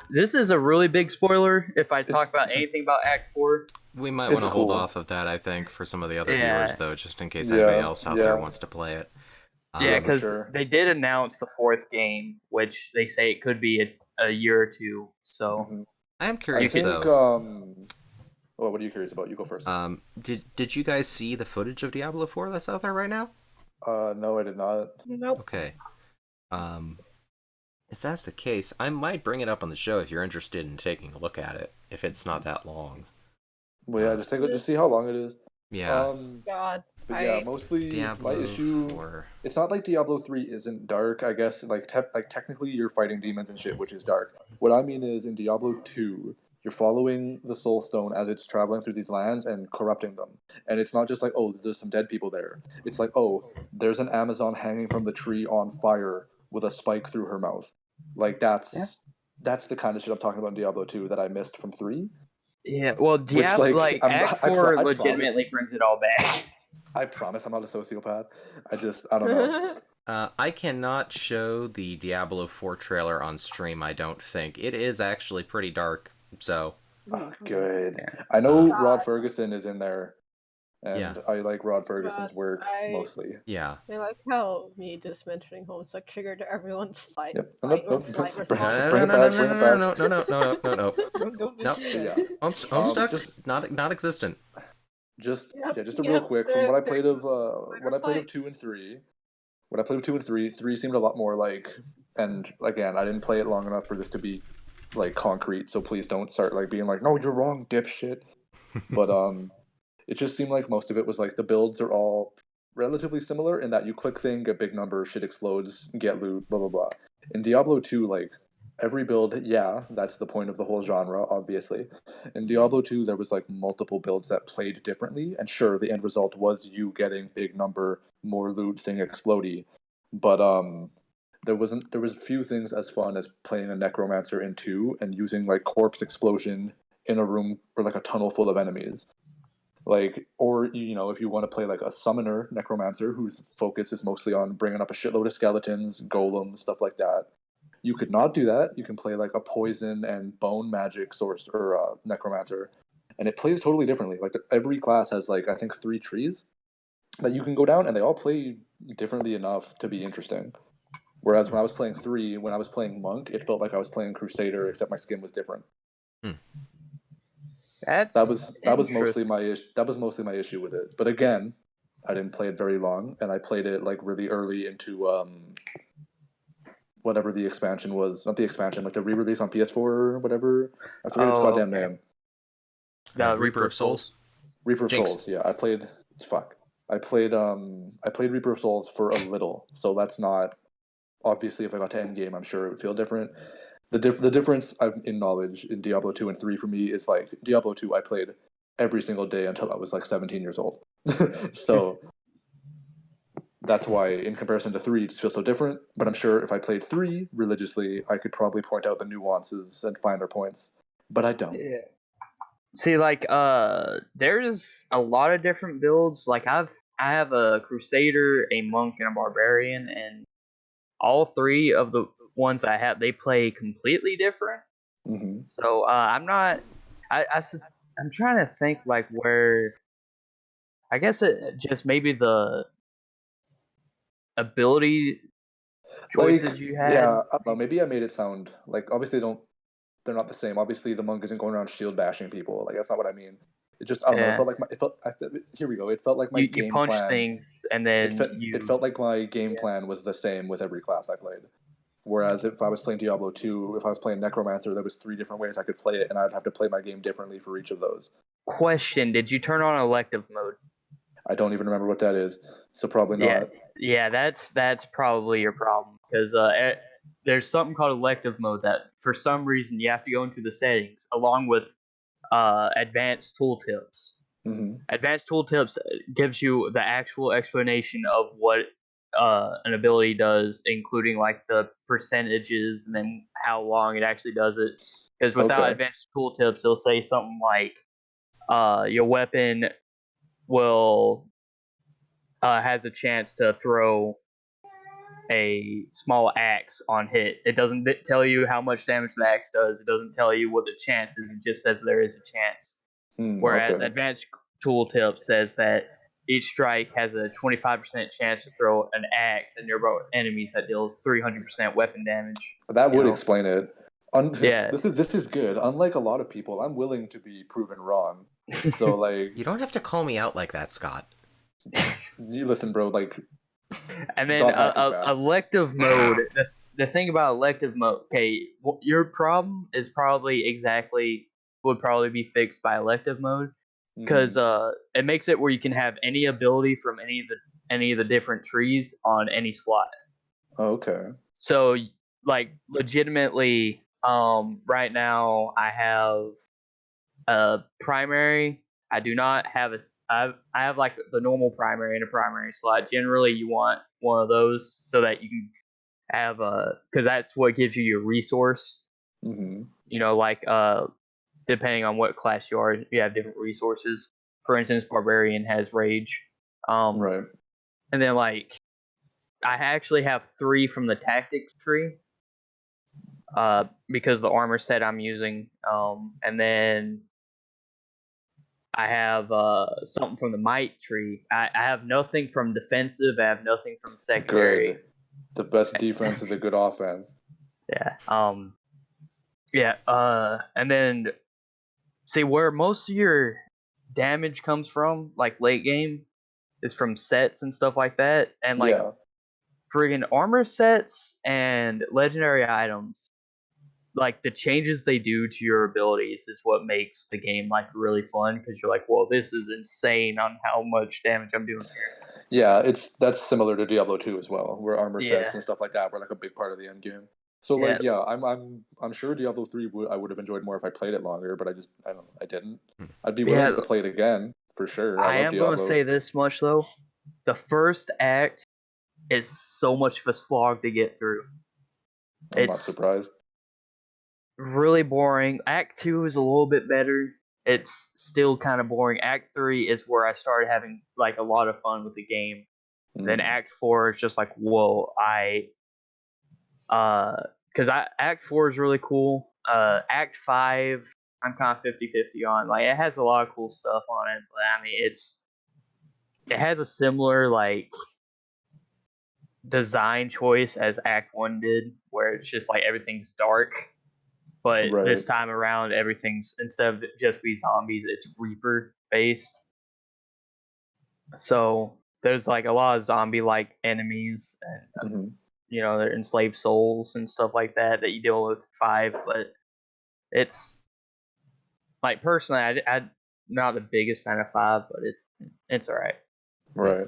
this is a really big spoiler if I talk about anything about Act 4. We might It's want to hold cool. off of that, I think, for some of the other viewers, Yeah, though, just in case anybody Yeah. else out there wants to play it. yeah, For because sure. they did announce the fourth game, which they say it could be a year or two. So Mhm. I am I curious, think. though. Well, what are you curious about? You go first. Did you guys see the footage of Diablo 4 that's out there right now? No, I did not. nope. Okay. If that's the case, I might bring it up on the show if you're interested in taking a look at it, if it's not that long. Well, yeah, just see how long it is. Yeah. God, But yeah, mostly my Diablo issue. 4. It's not like Diablo 3 isn't dark. I guess like technically you're fighting demons and shit, which is dark. What I mean is in Diablo 2, you're following the Soul Stone as it's traveling through these lands and corrupting them. And it's not just like, oh, there's some dead people there. It's like, oh, there's an Amazon hanging from the tree on fire with a spike through her mouth. Like that's the kind of shit I'm talking about in Diablo 2 that I missed from 3. yeah, well, Which Diablo, like like Act 4 I legitimately promise brings it all back. I promise I'm not a sociopath. I don't know. I cannot show the Diablo 4 trailer on stream, I don't think. It is actually pretty dark, so... Oh, good. Yeah. I know God. Rod Ferguson is in there, and Yeah. I like Rod Ferguson's God, work I- mostly. Yeah. I like how me just mentioning Homestuck triggered everyone's flight. Yep. Flight, Nope. flight No, response. Bring it no, no, back. no, Bring it no, back. no, no, no, no, no, no, no. Don't do No. shit. But yeah, Homestuck, just not existent. Yep, just a real quick from what I played of Fight or flight. 2 and 3. What I played of 2 and 3, 3 seemed a lot more like. And again, I didn't play it long enough for this to be like concrete. So please don't start like being like, no, you're wrong, dipshit. But it just seemed like most of it was like the builds are all relatively similar in that you click thing, get big number, shit explodes, get loot, blah blah blah. In Diablo 2, like every build, yeah, that's the point of the whole genre, obviously. In Diablo 2, there was like multiple builds that played differently, and sure, the end result was you getting big number, more loot, thing explodey. But there was a few things as fun as playing a necromancer in 2 and using like corpse explosion in a room or like a tunnel full of enemies. Like, or you know, if you want to play like a summoner necromancer whose focus is mostly on bringing up a shitload of skeletons, golems, stuff like that, you could not do that. You can play like a poison and bone magic source or necromancer, and it plays totally differently. Like every class has like I think 3 trees that you can go down, and they all play differently enough to be interesting. Whereas when I was playing 3, when I was playing monk, it felt like I was playing crusader, except my skin was different. That's That was mostly interesting. my issue with it. But again, I didn't play it very long, and I played it like really early into whatever the expansion was. Not the expansion, like the re-release on PS4 or whatever. I forget its Oh, goddamn okay. name. The Reaper of Souls. Reaper of Jinx. Souls. Yeah, I played. Fuck. I played Reaper of Souls for a little, so that's not obviously if I got to end game, I'm sure it would feel different. The difference in knowledge in Diablo 2 and 3 for me is like Diablo 2 I played every single day until I was like 17 years old. So that's why in comparison to 3 it just feels so different, but I'm sure if I played 3 religiously, I could probably point out the nuances and finer points, but I don't. Yeah. See, like, there's a lot of different builds. Like, I have a crusader, a monk, and a barbarian, and all 3 of the ones I have, they play completely different. Mm-hmm. So I'm not. I'm trying to think like where. I guess it just maybe the ability Like, choices you had. yeah, I don't know, maybe I made it sound like obviously they're not the same. Obviously, the monk isn't going around shield bashing people. Like that's not what I mean. It just I don't know. It Yeah, felt like here we go. It felt like my you game punch plan. things and then It you. felt like my game Yeah. plan was the same with every class I played. Whereas if I was playing Diablo 2, if I was playing Necromancer, there was 3 different ways I could play it, and I'd have to play my game differently for each of those. Question: did you turn on elective mode? I don't even remember what that is, so probably Yeah, not. yeah, that's probably your problem because there's something called elective mode that for some reason you have to go into the settings along with advanced tooltips. Mm-hmm. Advanced tooltips gives you the actual explanation of what an ability does, including like the percentages and then how long it actually does it. Because without Okay. advanced tooltips, it'll say something like your weapon will has a chance to throw a small axe on hit. It doesn't tell you how much damage the axe does. It doesn't tell you what the chance is. It just says there is a chance. Whereas Okay. advanced tooltip says that each strike has a 25% chance to throw an axe at nearby enemies that deals 300% weapon damage. That You would know, explain it. yeah. This is good. Unlike a lot of people, I'm willing to be proven wrong. So like, You don't have to call me out like that, Scott. you listen, bro. Like, And then dot hack is bad. elective mode. The thing about elective mode, okay, your problem is probably would probably be fixed by elective mode because it makes it where you can have any ability from any of the different trees on any slot. Okay. So like legitimately, right now I have a primary. I do not have I have like the normal primary and a primary slot. Generally, you want one of those so that you can have because that's what gives you your resource. Mm-hmm. You know, like depending on what class you are, you have different resources. For instance, barbarian has rage. Right. And then like I actually have 3 from the tactics tree. Because the armor set I'm using, and then I have something from the might tree. I have nothing from defensive. I have nothing from secondary. Good. The best defense is a good offense. Yeah. Yeah. And then see where most of your damage comes from, like late game, is from sets and stuff like that, and like Yeah. friggin' armor sets and legendary items. Like the changes they do to your abilities is what makes the game like really fun because you're like, well, this is insane on how much damage I'm doing here. Yeah, that's similar to Diablo 2 as well, where armor sets Yeah. and stuff like that were like a big part of the end game. So Yeah. like, yeah, I'm sure Diablo 3 I would have enjoyed more if I played it longer, but I didn't. I'd be willing Yeah. to play it again for sure. I love am going to Diablo. say this much though: the first act is so much of a slog to get through. I'm not It's surprised. really boring. Act 2 is a little bit better. It's still kind of boring. Act 3 is where I started having like a lot of fun with the game. Then Mm. Act 4 is just like, whoa, because Act 4 is really cool. Act 5, I'm kind of 50-50 on. Like, it has a lot of cool stuff on it, but I mean, it has a similar like design choice as Act 1 did, where it's just like everything's dark. But Right. this time around, everything's, instead of just be zombies, it's Reaper based. So there's like a lot of zombie like enemies, and hmm they're enslaved souls and stuff like that you deal with 5. But it's like, personally, I'm not the biggest fan of 5, but it's all right. Right. All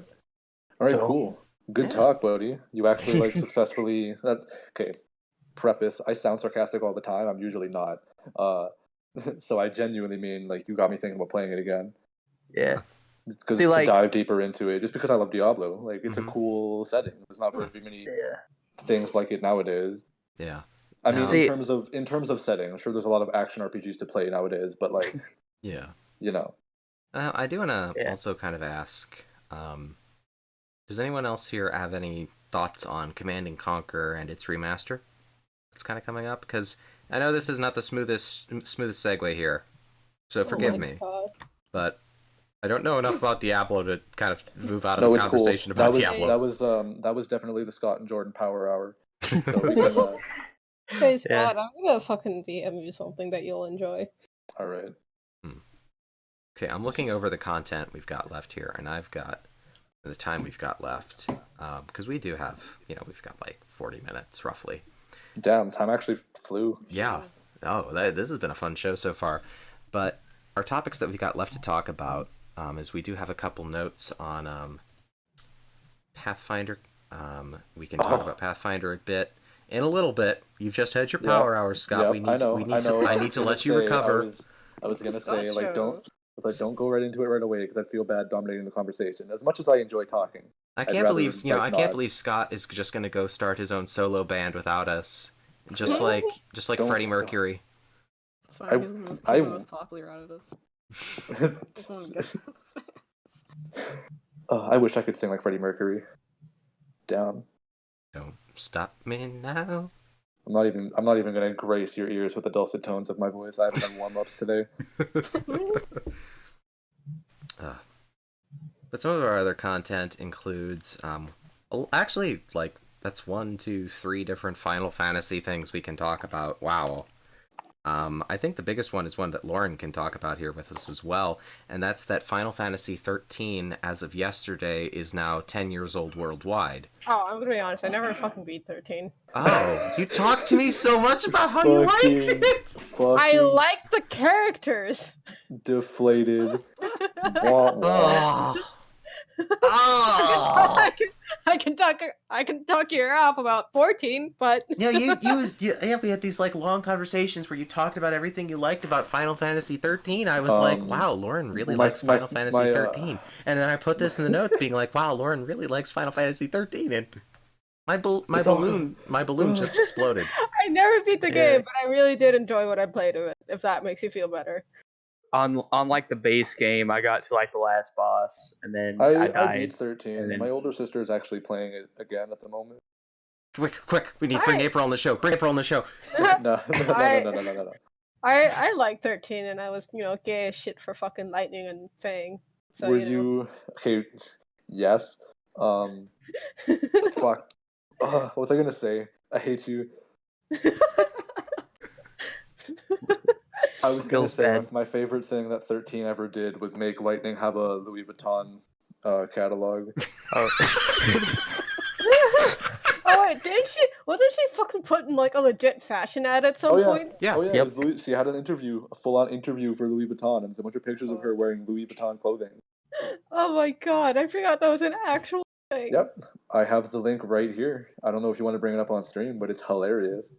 right. So- Cool. Good Yeah. talk, buddy. You actually like successfully. Okay. Preface: I sound sarcastic all the time. I'm usually not. So I genuinely mean like you got me thinking about playing it again. Yeah. Because See, to like- dive deeper into it, just because I love Diablo, like it's Mhm. a cool setting. There's not very many Yeah. things like it nowadays. Yeah. I mean, See- in terms of setting, I'm sure there's a lot of action RPGs to play nowadays, but like, Yeah. you know, I do want to Yeah. also kind of ask, does anyone else here have any thoughts on Command and Conquer and its remaster? It's kind of coming up, because I know this is not the smoothest segue here, so forgive me, but I don't know enough about Diablo to kind of move out of no, a it's cool. conversation about Diablo. That was definitely the Scott and Jordan Power Hour. So we can, Hey Scott, Yeah. I'm gonna fucking DM you something that you'll enjoy. all right. Okay, I'm looking over the content we've got left here, and I've got the time we've got left, because we do have, we've got like 40 minutes roughly. Damn, time actually flew. Yeah. Oh, this has been a fun show so far. But our topics that we got left to talk about is we do have a couple notes on Pathfinder. We can talk about Pathfinder a bit. In a little bit. You've just had your power hour, Scott. Yep, I need to let you recover. I was gonna Scott say like show. don't go right into it right away because I feel bad dominating the conversation. As much as I enjoy talking, I can't believe Scott is just gonna go start his own solo band without us. Just like Freddie Mercury. It's fine. He's the most popular out of us. He's one of the best fans. I wish I could sing like Freddie Mercury. Damn. Don't stop me now. I'm not even gonna grace your ears with the dulcet tones of my voice. I haven't done warm-ups today. But some of our other content includes, actually, like, that's 1, 2, 3 different Final Fantasy things we can talk about. Wow. I think the biggest one is one that Lauren can talk about here with us as well, and that's that Final Fantasy 13, as of yesterday, is now 10 years old worldwide. Oh, I'm gonna be honest, I never fucking beat 13. Oh, you talked to me so much about how you liked it! I like the characters! Deflated. Wah, wah. Oh. I can talk your off about 14, but Yeah, we had these like long conversations where you talked about everything you liked about Final Fantasy 13. I was like, wow, Lauren really likes Final Fantasy 13. And then I put this in the notes being like, wow, Lauren really likes Final Fantasy 13, and my balloon just exploded. I never beat the game, but I really did enjoy what I played of it, if that makes you feel better. On like the base game, I got to like the last boss, and then I died. I beat 13. and then- My older sister is actually playing it again at the moment. Quick, we need to bring April on the show. No. I like 13, and I was, gay as shit for fucking Lightning and Fang. So, Were you okay? Yes. Fuck. What was I gonna say? I hate you. I was gonna say my favorite thing that 13 ever did was make Lightning have a Louis Vuitton catalog. Oh wait, wasn't she fucking putting like a legit fashion ad at some point? Yeah. Oh yeah. Yep. She had an interview, a full-on interview for Louis Vuitton, and there's a bunch of pictures of her wearing Louis Vuitton clothing. Oh my god, I forgot that was an actual thing. Yep, I have the link right here. I don't know if you want to bring it up on stream, but it's hilarious.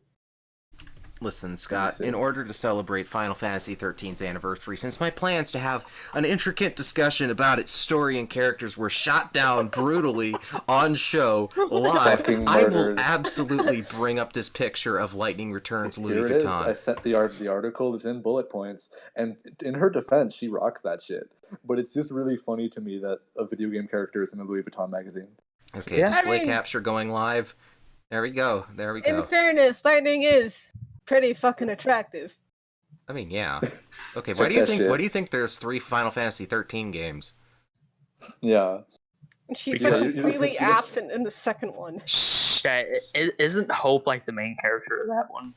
Listen, Scott, in order to celebrate Final Fantasy XIII's anniversary, since my plans to have an intricate discussion about its story and characters were shot down brutally on show live, Fucking I will murdered. absolutely bring up this picture of Lightning Returns Louis Here it is. Vuitton. I sent the article is in bullet points, and in her defense, she rocks that shit. But it's just really funny to me that a video game character is in a Louis Vuitton magazine. Okay, Yeah. display I mean- capture going live. There we go. There we In go. fairness, Lightning is pretty fucking attractive. I mean, yeah. Okay, Check why do you that think? shit. Why do you think there's 3 Final Fantasy 13 games? Yeah. She's Yeah, like you- completely you- absent in the second one. Okay, isn't Hope like the main character of that one?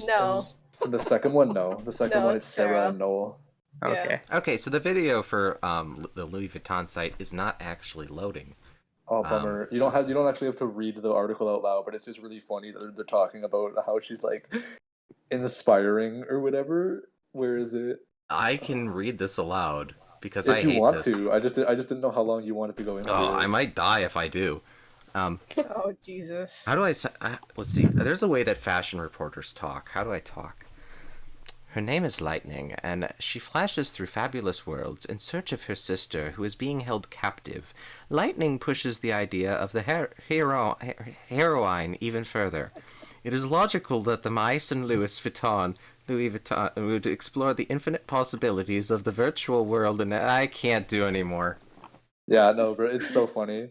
No. The second one, no. The second No, one, it's it's Sarah Sarah. and Noel. Yeah. Okay. Okay, so the video for the Louis Vuitton site is not actually loading. Oh, bummer. You don't actually have to read the article out loud, but it's just really funny that they're talking about how she's like inspiring or whatever. Where is it? I can read this aloud because If I you hate want this. to, I just didn't know how long you wanted to go into Oh, it. I might die if I do. Oh Jesus. How do I? Let's see. There's a way that fashion reporters talk. How do I talk? Her name is Lightning, and she flashes through fabulous worlds in search of her sister, who is being held captive. Lightning pushes the idea of the heroine even further. It is logical that the mice and Louis Vuitton would explore the infinite possibilities of the virtual world, and I can't do anymore. Yeah, no, bro, it's so funny.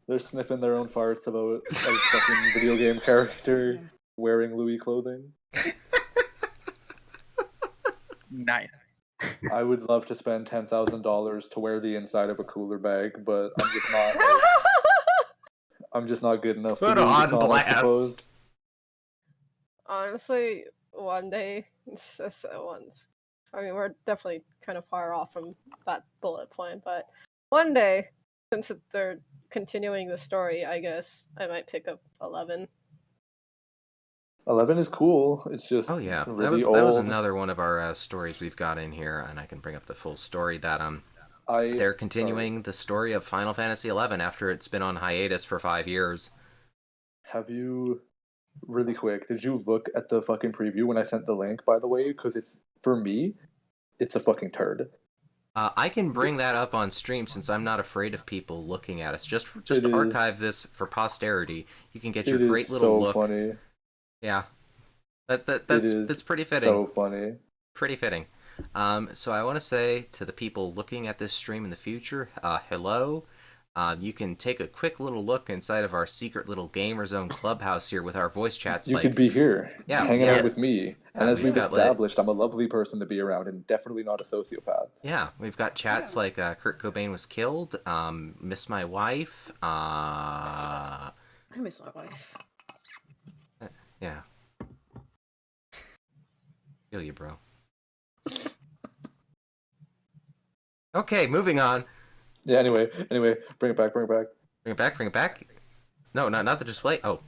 They're sniffing their own farts about a fucking video game character wearing Louis clothing. Nice. I would love to spend $10,000 to wear the inside of a cooler bag, but I'm just not good enough. Put for Louis on Vuitton, I blast. suppose. Honestly, one day, I mean, we're definitely kind of far off from that bullet point, but one day, since they're continuing the story, I guess I might pick up 11. 11 is cool. It's just Oh yeah, really that was old. another one of our stories we've got in here, and I can bring up the full story that They're they're continuing the story of Final Fantasy XI after it's been on hiatus for 5 years. Have you, really quick, did you look at the fucking preview when I sent the link, by the way? Because it's, for me, it's a fucking turd. I can bring that up on stream since I'm not afraid of people looking at us. Just It to is- archive this for posterity, you can get your It great is little so look. funny. Yeah, It that's is pretty fitting. so funny. Pretty fitting. So I want to say to the people looking at this stream in the future, hello. You can take a quick little look inside of our secret little Gamer Zone clubhouse here with our voice chats. You like, could be here, Yeah, hanging out yes. with me. And Yeah, as we've we've got, like- established, I'm a lovely person to be around and definitely not a sociopath. yeah, we've got chats like Kurt Cobain was killed, miss my wife, I miss my wife. yeah. Feel you, bro. Okay, moving on. Yeah, anyway, bring it back. Bring it back. No, not the display. Oh.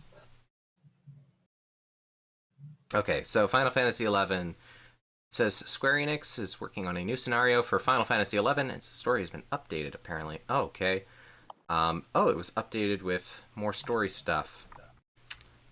Okay, so Final Fantasy XI says Square Enix is working on a new scenario for Final Fantasy XI. Its story has been updated, apparently. Oh, okay. It was updated with more story stuff.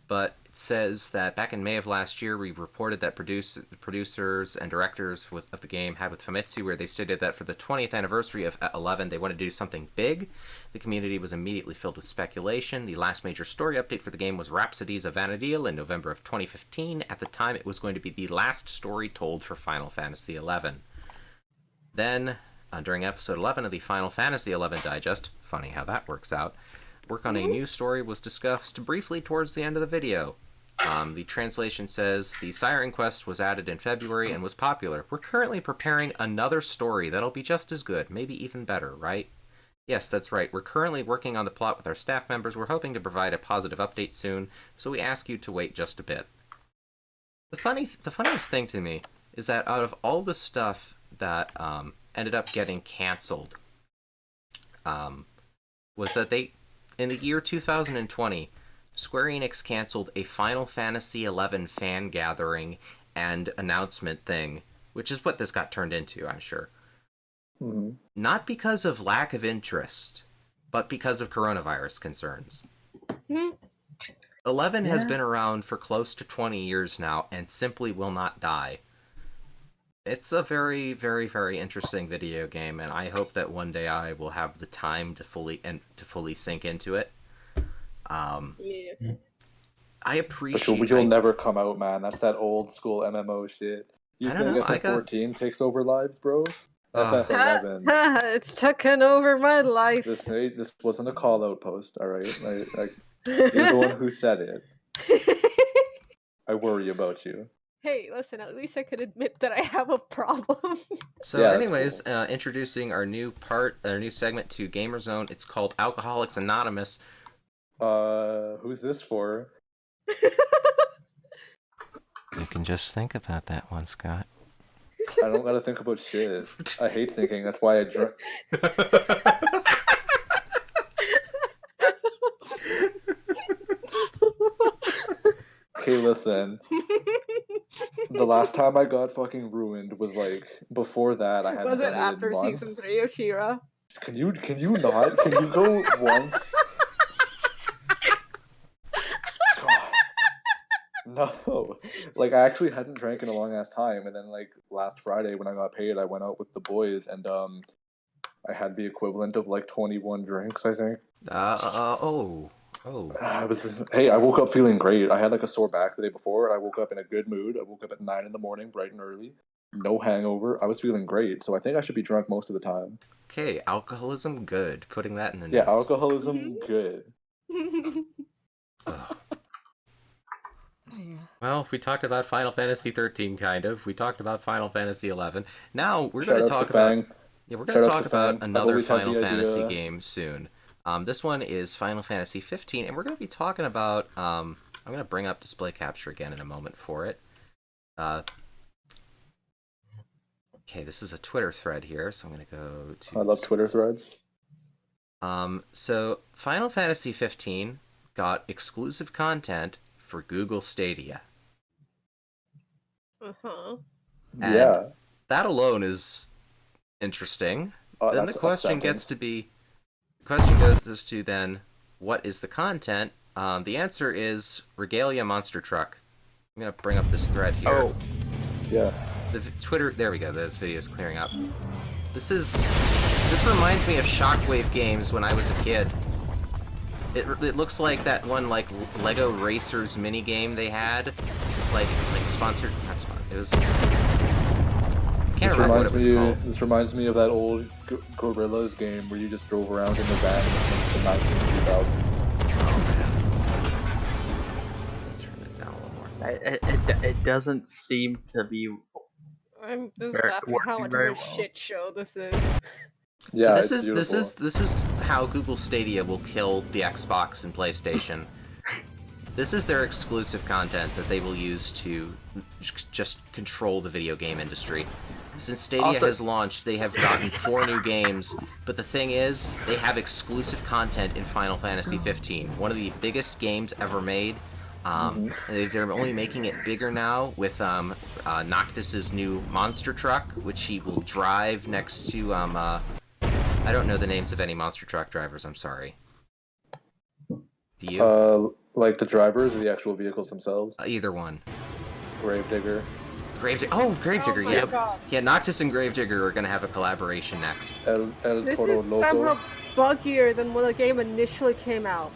But it says that back in May of last year, we reported that producers and directors of the game had with Famitsu, where they stated that for the 20th anniversary of 11, they wanted to do something big. The community was immediately filled with speculation. The last major story update for the game was Rhapsodies of Vana'diel in November of 2015. At the time, it was going to be the last story told for Final Fantasy XI. Then, during episode 11 of the Final Fantasy XI Digest, funny how that works out, work on a new story was discussed briefly towards the end of the video. The translation says, the Siren Quest was added in February and was popular. We're currently preparing another story that'll be just as good, maybe even better, right? Yes, that's right. We're currently working on the plot with our staff members. We're hoping to provide a positive update soon, so we ask you to wait just a bit. The funniest thing to me is that out of all the stuff that ended up getting canceled, was that in the year 2020, Square Enix canceled a Final Fantasy XI fan gathering and announcement thing, which is what this got turned into, I'm sure. Mm-hmm. Not because of lack of interest, but because of coronavirus concerns. 11 has been around for close to 20 years now and simply will not die. It's a very, very, very interesting video game, and I hope that one day I will have the time to fully sink into it. Yeah. I But appreciate. you'll never come out, man. That's that old school MMO shit. You I don't think know, FF14 takes over lives, bro? FF11. It's taken over my life. This wasn't a call out post, all right? You're the one who said it. I worry about you. Hey, listen, at least I could admit that I have a problem. So, Yeah, that's anyways, cool. Introducing our new segment to Gamer Zone. It's called Alcoholics Anonymous. Who's this for? You can just think about that one, Scott. I don't gotta think about shit. I hate thinking. That's why I drink. Okay, listen. The last time I got fucking ruined was like before that. I hadn't Was it done it after in months. season 3 of She-Ra? Can you not? Can you go once? God. No. Like, I actually hadn't drank in a long ass time, and then like last Friday when I got paid, I went out with the boys, and I had the equivalent of like 21 drinks, I think. Oh. I woke up feeling great. I had like a sore back the day before. I woke up in a good mood. I woke up at 9 a.m, bright and early. No hangover. I was feeling great, so I think I should be drunk most of the time. Okay, alcoholism, good. Putting that in the Yeah, notes. alcoholism, good. Well, we talked about Final Fantasy 13, kind of. We talked about Final Fantasy 11. Now we're going to talk about. Yeah, we're going to talk about another Final Fantasy game soon. This one is Final Fantasy 15, and we're going to be talking about. I'm going to bring up display capture again in a moment for it. Okay, this is a Twitter thread here, so I'm going to go to. I love Twitter threads. So Final Fantasy 15 got exclusive content for Google Stadia. Uh-huh. And yeah. that alone is interesting. Then the question goes to then, what is the content? The answer is Regalia Monster Truck. I'm gonna bring up this thread here. Oh. Yeah. The Twitter, there we go, the video's clearing up. This reminds me of Shockwave games when I was a kid. It looks like that one like Lego Racers mini game they had. It's like sponsored, not sponsored. It was. Can't remember what it was called. This reminds me of that old Gorillas game where you just drove around in the van and the 2000. Oh man. Turn that down a little more. It doesn't seem to be. This is laughing how much of a shit show this is. Yeah, this is how Google Stadia will kill the Xbox and PlayStation. This is their exclusive content that they will use to just control the video game industry. Since Stadia has launched, they have gotten 4 new games, but the thing is, they have exclusive content in Final Fantasy 15, one of the biggest games ever made. They're only making it bigger now with Noctis's new monster truck, which he will drive next to I don't know the names of any monster truck drivers, I'm sorry. Do you? Like the drivers or the actual vehicles themselves? Either one. Gravedigger. Gravedigger, Oh yeah. God. Yeah, Noctis and Gravedigger are going to have a collaboration next. El This Toro is Loco. somehow buggier than when the game initially came out.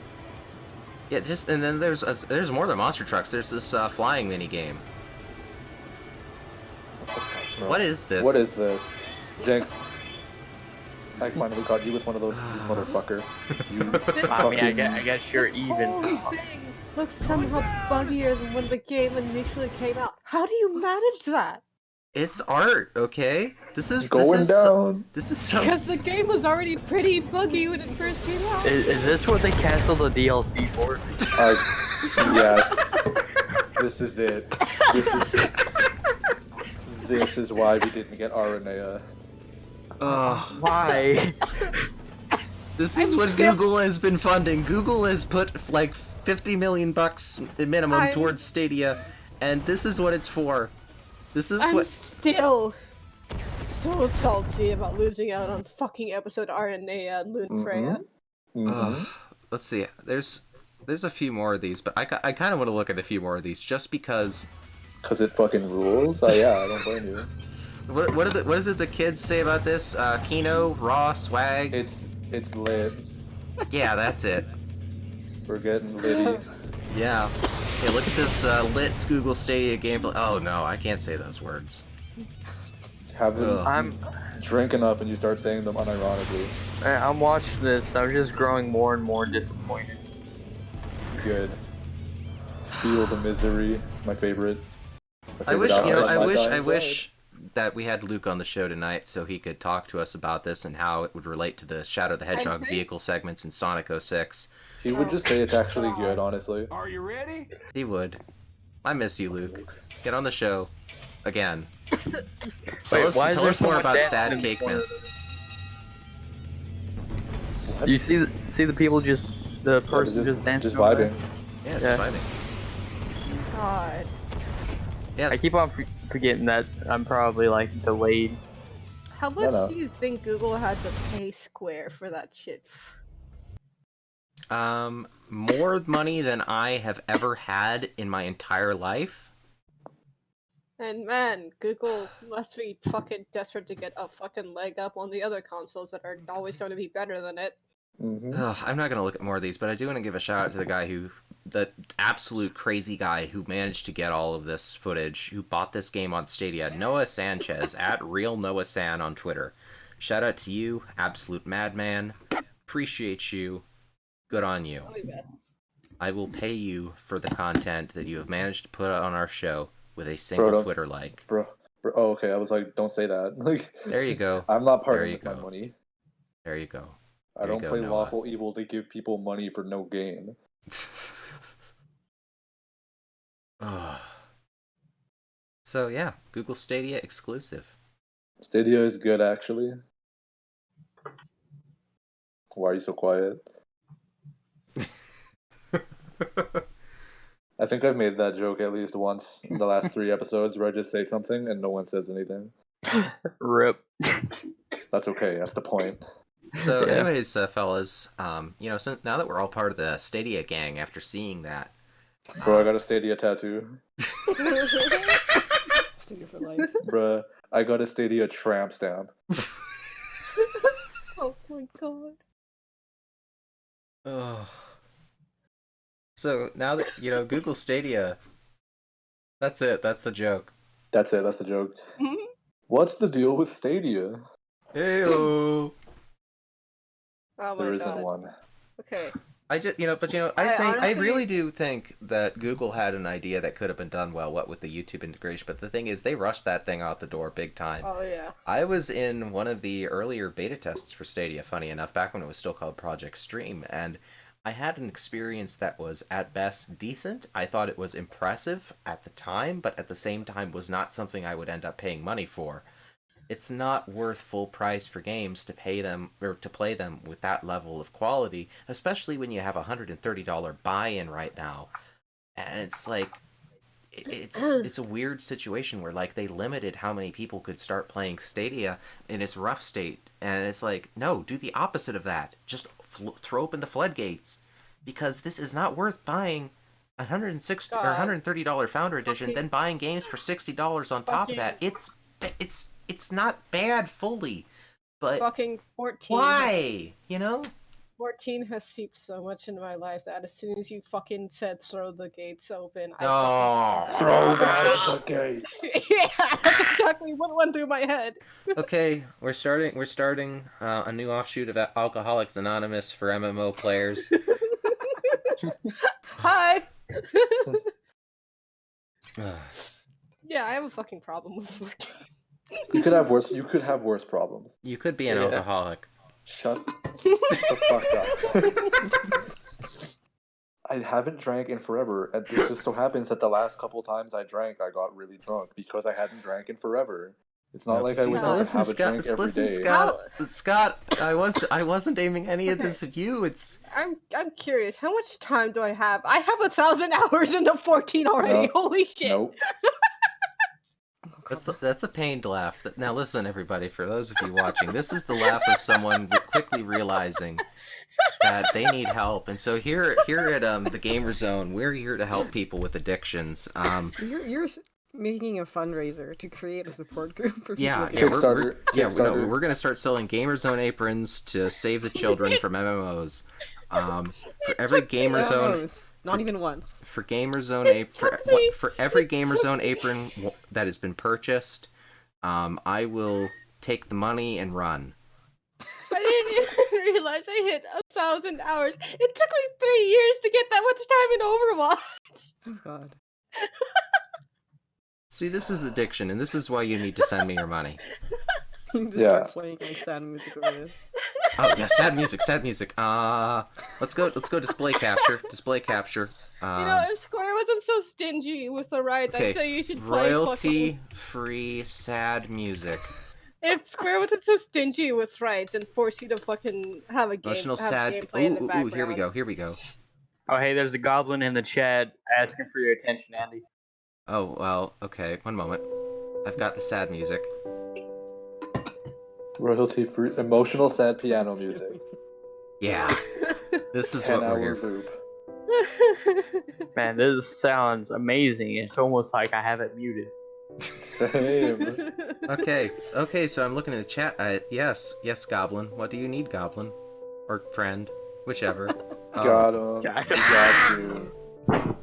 Yeah, and then there's more than monster trucks. There's this flying mini game. What is this? What is this? Jinx. I finally caught you with one of those, you motherfucker. I mean, I guess you're This even. whole thing looks somehow buggier than when the game initially came out. How do you manage that? It's art, okay? This is down. This is so. Because the game was already pretty buggy when it first came out. Is this what they canceled the DLC for? Yes. This is it. This is why we didn't get Aranea. Why? This is what Google has been funding. Google has put like $50 million minimum towards Stadia, and this is what it's for. This is I'm still so salty about losing out on fucking episode Aranea and Lunafreya. Let's see. There's a few more of these, but I kind of want to look at a few more of these just because. Because it fucking rules? Yeah, I don't blame you. What is it the kids say about this? Kino, raw, swag? It's lit. Yeah, that's it. We're getting litty. Yeah. Hey, look at this lit Google Stadia gameplay. Oh no, I can't say those words. I'm drink enough and you start saying them unironically. I'm watching this. I'm just growing more and more disappointed. Good. Feel the misery. My favorite. I wish that we had Luke on the show tonight so he could talk to us about this and how it would relate to the Shadow the Hedgehog vehicle segments in Sonic 06. He would just say it's actually good, honestly. Are you ready? He would. I miss you, Luke. Get on the show. Again. Wait, why is tell there us so more much about dancing Sad in Cake the Man. What? You see the people just the person just dancing. Just over there? vibing. Yeah, just Yeah. vibing. God. Yes. I keep on forgetting that I'm probably like delayed. How much No. do you think Google had to pay Square for that shit? More money than I have ever had in my entire life. And man, Google must be fucking desperate to get a fucking leg up on the other consoles that are always going to be better than it. Ugh, I'm not going to look at more of these, but I do want to give a shout out to the absolute crazy guy who managed to get all of this footage, who bought this game on Stadia, Noah Sanchez, at Real Noah San on Twitter. Shout out to you, absolute madman. Appreciate you. Good on you. I will pay you for the content that you have managed to put on our show with a single Twitter like. Bro. Oh, okay. I was like, don't say that. Like, There you go. I'm not There parting you with my go. money. There you go. I don't go, play Noah. lawful evil to give people money for no gain. So yeah, Google Stadia exclusive. Stadia is good, actually. Why are you so quiet? I think I've made that joke at least once in the last 3 episodes where I just say something and no one says anything. Rip. That's okay. That's the point. So, Yeah. anyways, fellas, so now that we're all part of the Stadia gang, after seeing that, Bro, I got a Stadia tattoo. Stadia for life. Bruh, I got a Stadia tramp stamp. Oh my god. oh. So now that Google Stadia, that's it. That's the joke. That's it. That's the joke. What's the deal with Stadia? Heyo. Oh my There isn't god. one. Okay. I just, I honestly- really do think that Google had an idea that could have been done well, what with the YouTube integration. But the thing is, they rushed that thing out the door big time. Oh yeah. I was in one of the earlier beta tests for Stadia, funny enough, back when it was still called Project Stream, and I had an experience that was at best decent. I thought it was impressive at the time, but at the same time was not something I would end up paying money for. It's not worth full price for games to pay them or to play them with that level of quality, especially when you have a $130 buy-in right now. And it's like it's a weird situation where like they limited how many people could start playing Stadia in its rough state, and it's like, no, do the opposite of that. Just throw open the floodgates, because this is not worth buying $160 or $130 Founder Edition, then buying games for $60 on top of that. It's not bad fully, but Fucking 14. why? 14 has seeped so much into my life that as soon as you fucking said throw the gates open, Oh. Throw back the gates. yeah, that's exactly what went through my head. Okay, we're starting a new offshoot of Alcoholics Anonymous for MMO players. Hi. Yeah, I have a fucking problem with 14. You could have worse problems. You could be an Yeah. alcoholic. Shut the fuck up. I haven't drank in forever, and it just so happens that the last couple times I drank, I got really drunk because I hadn't drank in forever. It's not like I would No, have a drink every day. Scott, I wasn't aiming any of this at you. It's I'm curious, how much time do I have? I have 1,000 hours into 14 already. No. Holy shit. Nope. That's a pained laugh. Now listen, everybody. For those of you watching, this is the laugh of someone quickly realizing that they need help. And so here at the Gamer Zone, we're here to help people with addictions. You're making a fundraiser to create a support group for people Yeah, with yeah, Kickstarter. we're gonna start selling Gamer Zone aprons to save the children from MMOs. For every Gamer Zone, MMOs. Not even once. for Gamer Zone took me- for every it Gamer took Zone me- apron that has been purchased, I will take the money and run. I didn't even realize I hit 1,000 hours. It took me 3 years to get that much time in Overwatch. Oh god. See, this is addiction, and this is why you need to send me your money. You just Yeah. start playing like sad music over this. Oh yeah, sad music. Let's go display capture. Display capture. If Square wasn't so stingy with the rights, Okay, I'd say you should play royalty-free sad music. If Square wasn't so stingy with rights and force you to fucking have a game, Emotional have sad. gameplay in the background. Here we go. Oh, hey, there's a goblin in the chat asking for your attention, Andy. Oh well, okay. One moment. I've got the sad music. Royalty free, emotional sad piano music. Yeah, this is 10 what we're here hour for. loop. Man, this sounds amazing. It's almost like I have it muted. Same. Okay. So I'm looking at the chat. Yes, Goblin. What do you need, Goblin, or friend, whichever? Got him. God. We got you.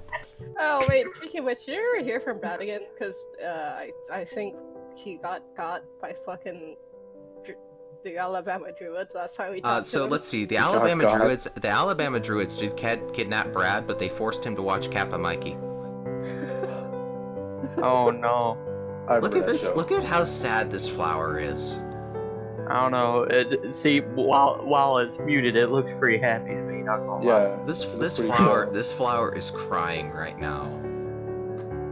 Oh wait, speaking of which, did you ever hear from Brad again? Because I think he got by fucking the Alabama Druids last time we talked to So him. let's see. The God. Alabama Druids did kidnap Brad, but they forced him to watch Kappa Mikey. Oh no. I Look remember at that this. show. Look at how sad this flower is. I don't know. See, while it's muted, it looks pretty happy to me. Not gonna lie. Yeah. This it looks pretty flower chill. this flower is crying right now.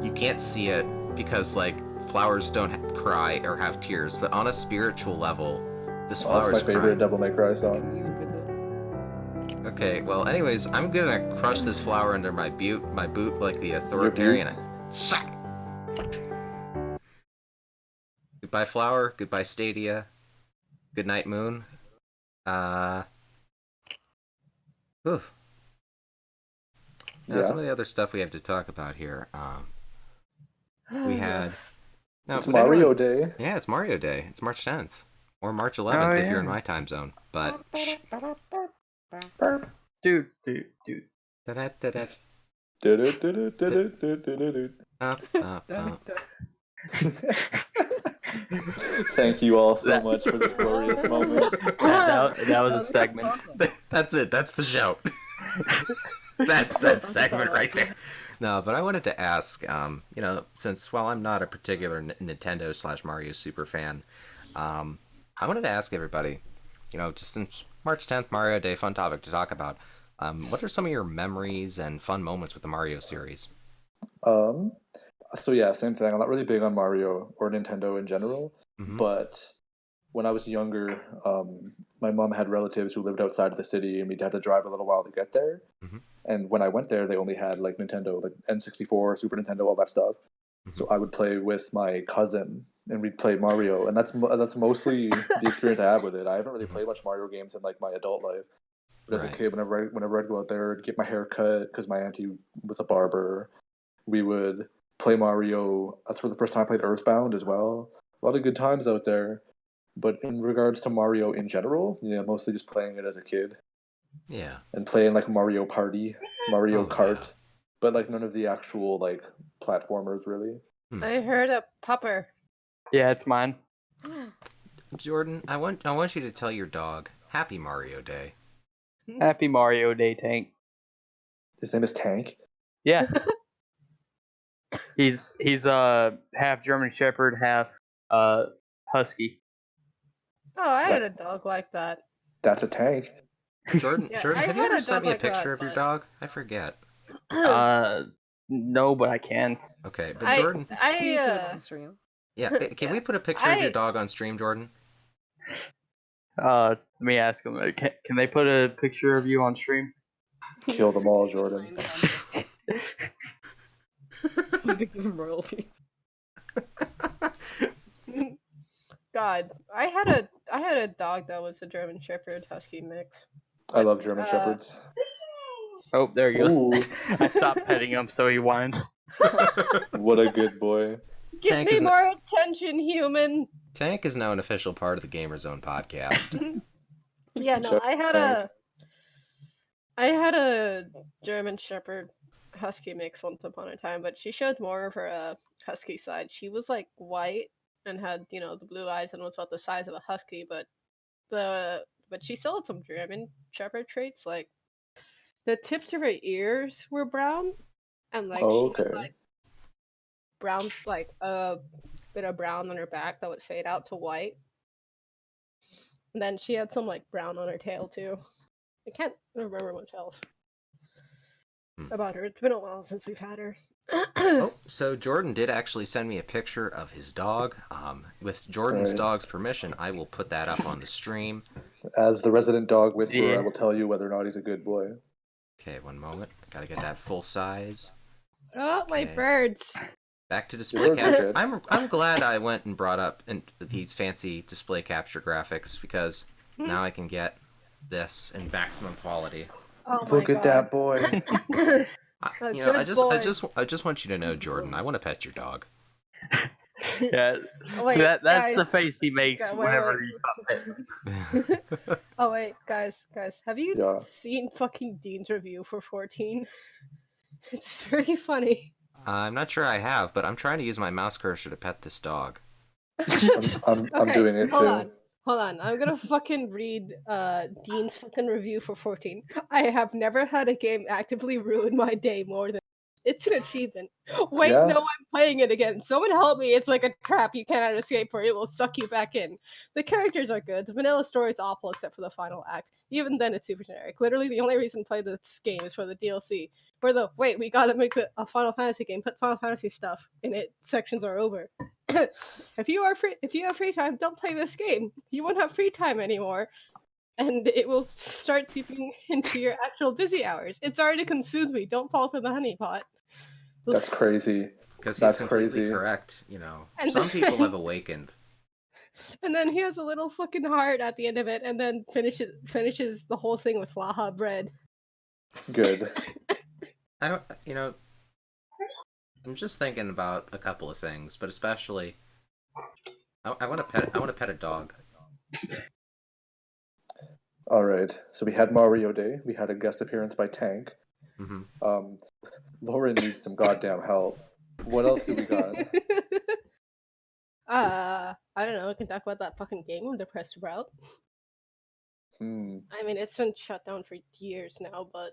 You can't see it because like flowers don't cry or have tears, but on a spiritual level, this Oh, flower that's is my favorite crying. Devil May Cry song. Okay, well, anyways, I'm gonna crush this flower under my boot like the authoritarian. Suck. Goodbye, flower. Goodbye, Stadia. Good night, moon. Oof. Now, Yeah. some of the other stuff we have to talk about here. We had. No, It's but Mario anyway- Day. Yeah, it's Mario Day. It's March 10th. Or March 11th if you're in yeah. my time zone. But. Dude. Da-da-da-da. Du-du-du-du-du-du-du-du-du. Up, up, up. Thank you all so much for this glorious moment. That was a segment. That's it. That's the show. That's that segment right there. No, but I wanted to ask, since while I'm not a particular Nintendo/Mario super fan, I wanted to ask everybody, just since March 10th, Mario Day, fun topic to talk about. What are some of your memories and fun moments with the Mario series? So yeah, same thing. I'm not really big on Mario or Nintendo in general, Mhm. but when I was younger, my mom had relatives who lived outside of the city, and we'd have to drive a little while to get there. Mhm. And when I went there, they only had like Nintendo, like N64, Super Nintendo, all that stuff. So I would play with my cousin, and we'd play Mario, and that's mostly the experience I have with it. I haven't really played much Mario games in like my adult life. But as a Right. kid, whenever I'd go out there and get my hair cut because my auntie was a barber, we would play Mario. That's for the first time I played Earthbound as well. A lot of good times out there. But in regards to Mario in general, mostly just playing it as a kid Yeah. and playing like Mario Party, Mario Oh, Kart, yeah. but like none of the actual like platformers really. I heard a pupper. Yeah, it's mine. Jordan, I want you to tell your dog Happy Mario Day. Happy Mario Day, Tank. His name is Tank. Yeah. he's half German Shepherd, half Husky. Oh, I had a dog like that. That's a tank. Jordan, Yeah, Jordan, I have you had ever a sent dog me a like that, picture of your but- dog? I forget. No, but I can. Okay, but Jordan, Please put it I on stream. yeah, can we put a picture of your I- dog on stream, Jordan? Let me ask him. Can they put a picture of you on stream? Kill them all, Jordan. Give them royalties. God, I had a dog that was a German Shepherd Husky mix. I love German uh, Shepherds. Oh, there he goes. Ooh, I stopped petting him, so he whined. what a good boy. Give Tank me is more attention, human. Tank is now an official part of the Gamer Zone podcast. Yeah, no, Shep- I had a German Shepherd Husky mix once upon a time, but she showed more of her Husky side. She was like white and had the blue eyes and was about the size of a Husky, but she still had some German Shepherd traits. Like the tips of her ears were brown, and like she had Okay. like browns, like a bit of brown on her back that would fade out to white. And then she had some like brown on her tail too. I can't remember much else about her. It's been a while since we've had her. Oh, so Jordan did actually send me a picture of his dog. With Jordan's Right. dog's permission, I will put that up on the stream. As the resident dog whisperer, Yeah. I will tell you whether or not he's a good boy. Okay, one moment. Gotta get that full size. Oh, my Okay. birds. Back to display Birds are capture. good. I'm glad I went and brought up these fancy display capture graphics because now I can get this in maximum quality. Oh my Look at that boy. A You know, good boy. I just want you to know, Jordan. I want to pet your dog. Yeah. Oh, wait, See, that's the guys. face he makes Wait, whenever wait. you stop petting him. Oh wait, guys, have you Yeah. seen fucking Dean's review for 14? It's pretty funny. I'm not sure I have, but I'm trying to use my mouse cursor to pet this dog. I'm Okay, doing it too. Hold on. I'm gonna fucking read Dean's fucking review for 14. I have never had a game actively ruin my day more than it's an achievement. Wait, Yeah. no, I'm playing it again. Someone help me. It's like a trap you cannot escape or it will suck you back in. The characters are good. The vanilla story is awful except for the final act. Even then, it's super generic. Literally, the only reason to play this game is for the DLC. For the, wait, we gotta make a Final Fantasy game, put Final Fantasy stuff in it, sections are over. If you have free time, don't play this game. You won't have free time anymore, and it will start seeping into your actual busy hours. It's already consumed me. Don't fall for the honeypot. That's crazy. Because he's That's completely crazy. correct. You know, And some people then- have awakened. And then he has a little fucking heart at the end of it, and then finishes the whole thing with Laha bread. Good. I'm just thinking about a couple of things, but especially, I want to pet a dog. All right. So we had Mario Day. We had a guest appearance by Tank. Mm-hmm. Lauren needs some goddamn help. What else do we got? I don't know. We can talk about that fucking game I'm depressed about. I mean, it's been shut down for years now, but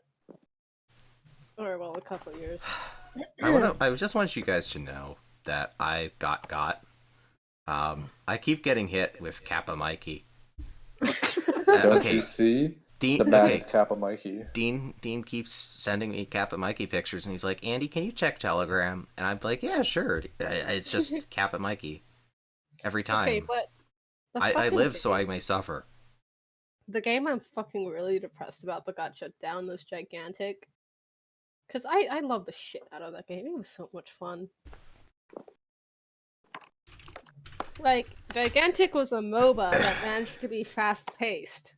a couple of years. I just want you guys to know that I got. I keep getting hit with Kappa Mikey. Don't Okay, you see? Dean. The man Okay, is Kappa Mikey. Dean keeps sending me Kappa Mikey pictures, and he's like, "Andy, can you check Telegram?" And I'm like, "Yeah, sure." It's just Kappa Mikey every time. Okay, but I fucking live so game- I may suffer. The game I'm fucking really depressed about but got shut down was Gigantic. Because I love the shit out of that game. It was so much fun. Like, Gigantic was a MOBA that managed to be fast-paced.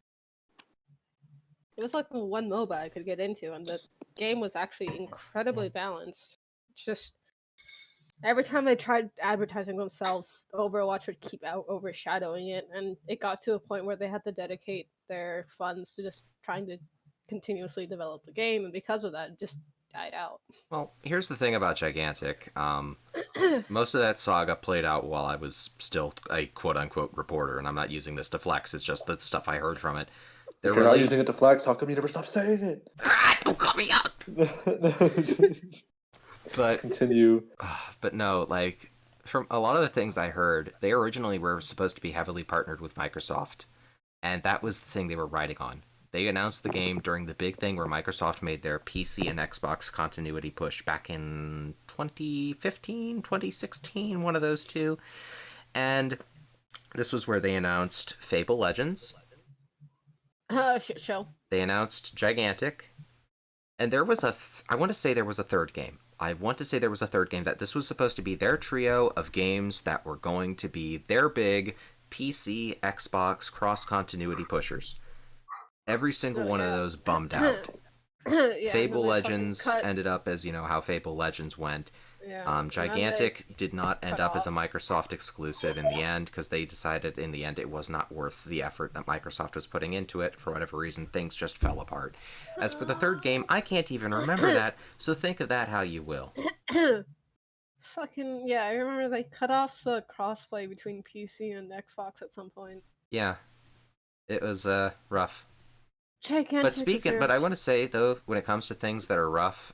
It was like the one MOBA I could get into, and the game was actually incredibly balanced. Just every time they tried advertising themselves, Overwatch would keep overshadowing it, and it got to a point where they had to dedicate their funds to just trying to continuously develop the game, and because of that, it just died out. Well, here's the thing about Gigantic. Most of that saga played out while I was still a quote-unquote reporter, and I'm not using this to flex. It's just the stuff I heard from it. If you're not using it to flex, how come you never stop saying it? Don't call me out! But Continue. But no, like, from a lot of the things I heard, they originally were supposed to be heavily partnered with Microsoft, and that was the thing they were riding on. They announced the game during the big thing where Microsoft made their PC and Xbox continuity push back in 2015, 2016, one of those two. And this was where they announced Fable Legends. Shit show. They announced Gigantic. And there was I want to say there was a third game. That this was supposed to be their trio of games that were going to be their big PC, Xbox, cross-continuity pushers. Every single one of those bummed out. Yeah, Fable and then they fucking Legends cut. ended up as, how Fable Legends went. Yeah. and then they Gigantic did not end cut up as a off. Microsoft exclusive in the end because they decided in the end it was not worth the effort that Microsoft was putting into it. For whatever reason, things just fell apart. As for the third game, I can't even remember that, so think of that how you will. Fucking yeah, I remember they cut off the crossplay between PC and Xbox at some point. Yeah, it was rough. Gigantic. But I want to say though, when it comes to things that are rough,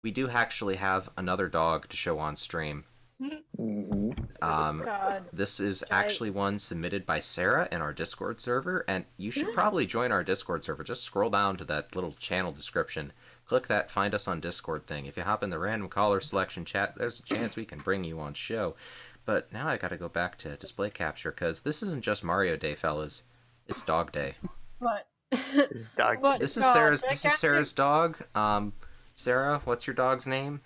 we do actually have another dog to show on stream. Mm-hmm. God. This is actually one submitted by Sarah in our Discord server, and you should probably join our Discord server. Just scroll down to that little channel description, click that find us on Discord thing. If you hop in the random caller selection chat, there's a chance we can bring you on show. But now I gotta go back to display capture, because this isn't just Mario Day, fellas. It's Dog Day. What? It's dog. What? This is God, Sarah's dog. Sarah, what's your dog's name?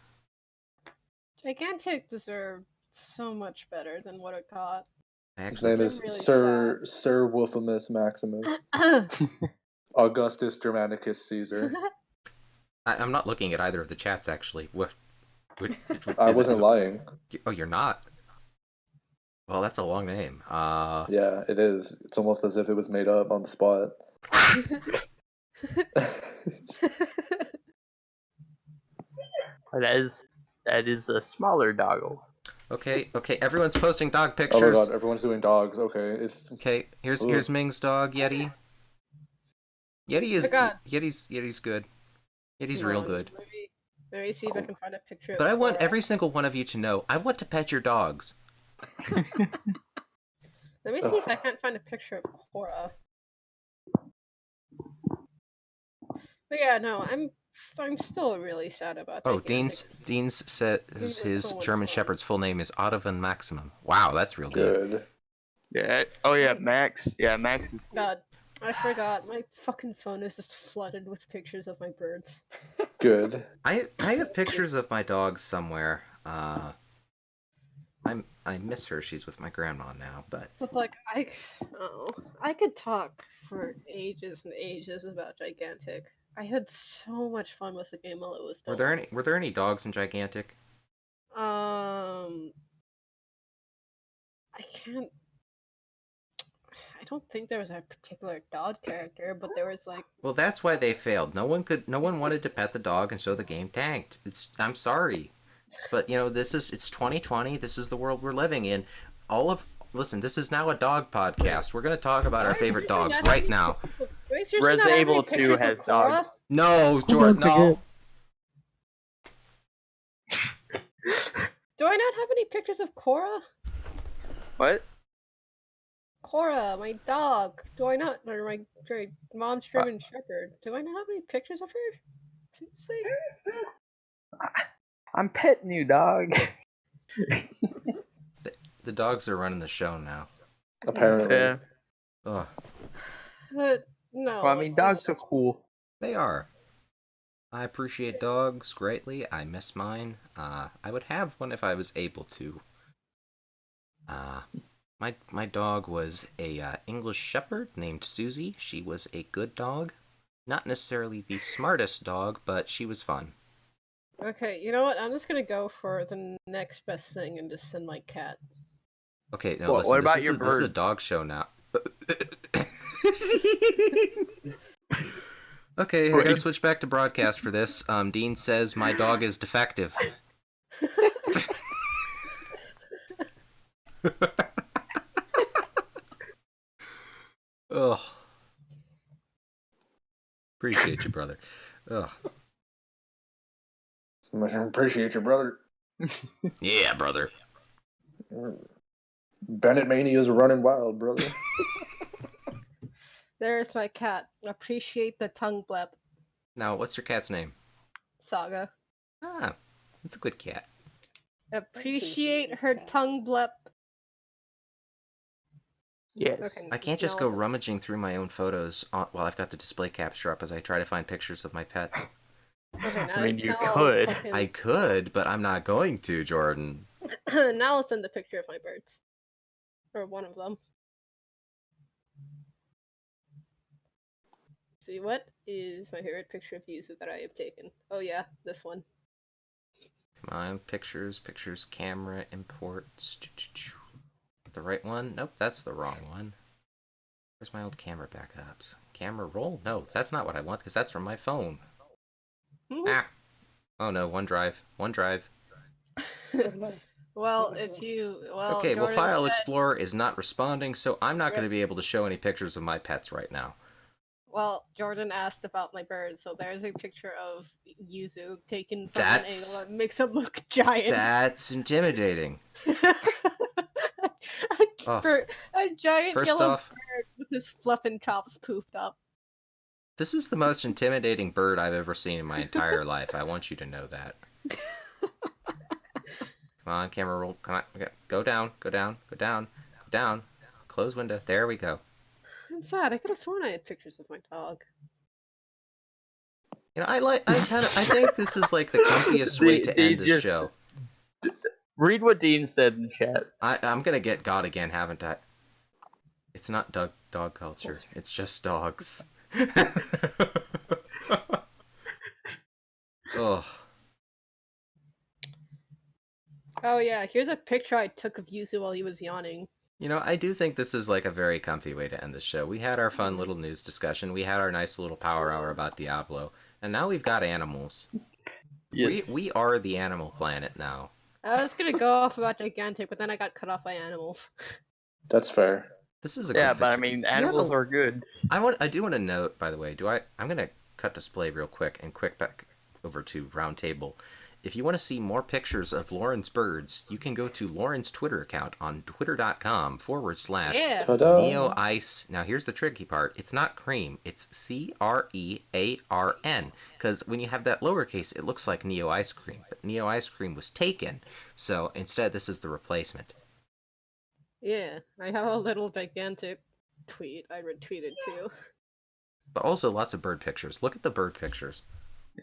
Gigantic deserved so much better than what it got. His name is really Sir Wolfimus Maximus. Augustus Germanicus Caesar. I'm not looking at either of the chats, actually. I wasn't lying. Oh, you're not? Well, that's a long name. Yeah, it is. It's almost as if it was made up on the spot. That is a smaller doggle. Okay, everyone's posting dog Oh my pictures. god, everyone's doing dogs. Okay, it's Okay, here's Ming's dog, Yeti. Yeti's good. Yeti's real good. Maybe see if I can find a picture. But I want Cora. every single one of you to know, I want to pet your dogs. Let me see if I can't find a picture of Cora. But yeah, no, I'm still really sad about. Oh, Gigantic. Dean's says was his so much German fun. Shepherd's full name is Ottovan Maximum. Wow, that's real good. good. Yeah. Oh yeah, Max. Yeah, Max is. God, I forgot. My fucking phone is just flooded with pictures of my birds. Good. I have pictures of my dogs somewhere. I miss her. She's with my grandma now, but Like I could talk for ages and ages about Gigantic. I had so much fun with the game while it was still. were there any dogs in Gigantic? I can't. I don't think there was a particular dog character, but there was like. Well, that's why they failed. No one wanted to pet the dog, and so the game tanked. I'm sorry, but it's 2020. This is the world we're living in. Listen, this is now a dog podcast. We're gonna talk about our favorite dogs right now. Resident Evil 2 has dogs. No, Jordan, no. Do I not have any pictures of Cora? What? Cora, my dog. Do I not? Or my mom's German Shepherd. Do I not have any pictures of her? Seriously? I'm petting you, dog. The dogs are running the show now. Apparently. Yeah. Ugh, But no. Well, I mean, dogs are cool. they are. I appreciate dogs greatly. I miss mine. I would have one if I was able to. My dog was a English Shepherd named Susie. She was a good dog. Not necessarily the smartest dog, but she was fun. Okay, you know what? I'm just gonna go for the next best thing and just send my cat. Okay, no, What listen. about your This is a bird? dog show now. Okay, I gotta switch back to broadcast for this. Dean says my dog is defective. Ugh. Appreciate you, brother. Ugh. I appreciate your brother. Yeah, brother. Bennett Mania's running wild, brother. There's my cat. Appreciate the tongue blep. Now, what's your cat's name? Saga. Ah, it's a good cat. Appreciate her tongue blep. Yes. Okay. I can't just go rummaging through my own photos while I've got the display capture up as I try to find pictures of my pets. Okay, I mean, you now could. I could, but I'm not going to, Jordan. now I'll send the picture of my birds. or one of them. Let's see, what is my favorite picture of Yuzu that I have taken? Oh yeah, this one. Come on, pictures, camera, imports. The right one? Nope, that's the wrong one. Where's my old camera backups? Camera roll? No, that's not what I want, because that's from my phone. Ah! Oh no, OneDrive. Well, if you... Well, Okay, well, Jordan File said... Explorer is not responding, so I'm not going to be able to show any pictures of my pets right now. Well, Jordan asked about my bird, so there's a picture of Yuzu taken from an angle that makes him look giant. That's intimidating. Oh. A giant First yellow off, bird with his fluff and chops poofed up. This is the most intimidating bird I've ever seen in my entire life. I want you to know that. Come on, camera roll. Come on. Okay. Go down. Close window. There we go. I'm sad. I could have sworn I had pictures of my dog. You know, I think this is like the comfiest way to end this show. Read what Dean said in chat. I'm gonna get God again, haven't I? It's not dog culture. It's just dogs. Oh. Oh yeah, here's a picture I took of Yuzu while he was yawning. You know, I do think this is like a very comfy way to end the show. We had our fun little news discussion. We had our nice little power hour about Diablo. And now we've got animals. Yes. We are the Animal Planet now. I was gonna go off about Gigantic, but then I got cut off by animals. That's fair. This is a yeah, good but I picture. mean, animals are good. I do want to note, by the way, I'm gonna cut display real quick and quick back over to Roundtable. If you want to see more pictures of Lauren's birds, you can go to Lauren's Twitter account on twitter.com/NeoIce. Now, here's the tricky part. It's not cream. It's CREARN. Because when you have that lowercase, it looks like Neo Ice Cream. But Neo Ice Cream was taken. So instead, this is the replacement. Yeah, I have a little Gigantic tweet I retweeted too. But also lots of bird pictures. Look at the bird pictures.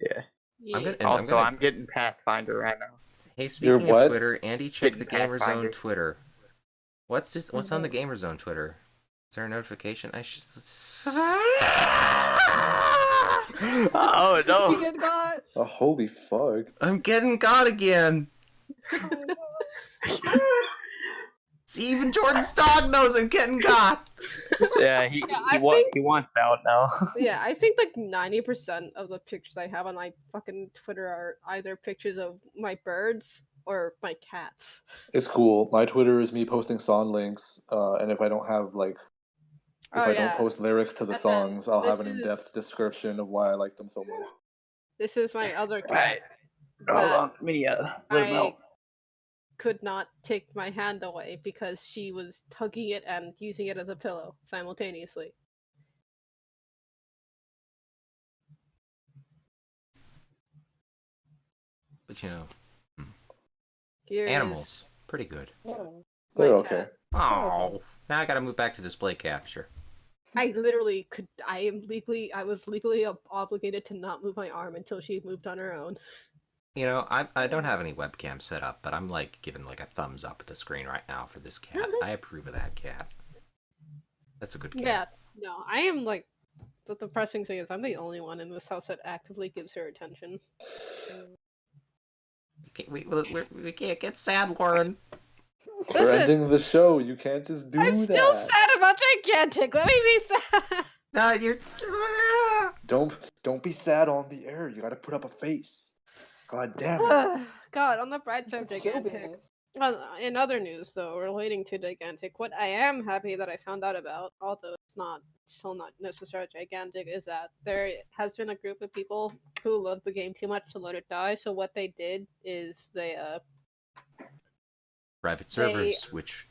Yeah. Yeah. I'm getting Pathfinder right now. Hey, speaking of Twitter, Andy, check the Getting Gamer Pathfinder. Zone Twitter. What's on the Gamer Zone Twitter? Is there a notification? Oh no! You get got. Oh, holy fuck! I'm getting got again. See, even Jordan's dog knows I'm getting got. Yeah, he wants out now. Yeah, I think like 90% of the pictures I have on my fucking Twitter are either pictures of my birds or my cats. It's cool. My Twitter is me posting song links, and if I don't have like, if I don't post lyrics to the And songs, I'll have an this in-depth description of why I like them so much. This is my other cat. Right. Hold on, let me let him out. Could not take my hand away because she was tugging it and using it as a pillow simultaneously. But you know, Here animals, pretty good. They're my okay. cat. Oh, now I gotta move back to display capture. I was legally obligated to not move my arm until she moved on her own. You know, I don't have any webcam set up, but I'm like giving like a thumbs up at the screen right now for this cat. I approve of that cat. That's a good cat. Yeah, no, I am like, the depressing thing is I'm the only one in this house that actively gives her attention. We can't get sad, Lauren. We're ending the show. You can't just do that. I'm still sad about Gigantic. Let me be sad. No, you're. Don't be sad on the air. You gotta put up a face. God damn it. God, on the bright side of Gigantic. In other news, though, relating to Gigantic, what I am happy that I found out about, although it's still not necessarily Gigantic, is that there has been a group of people who love the game too much to let it die. So what they did is they private servers, which.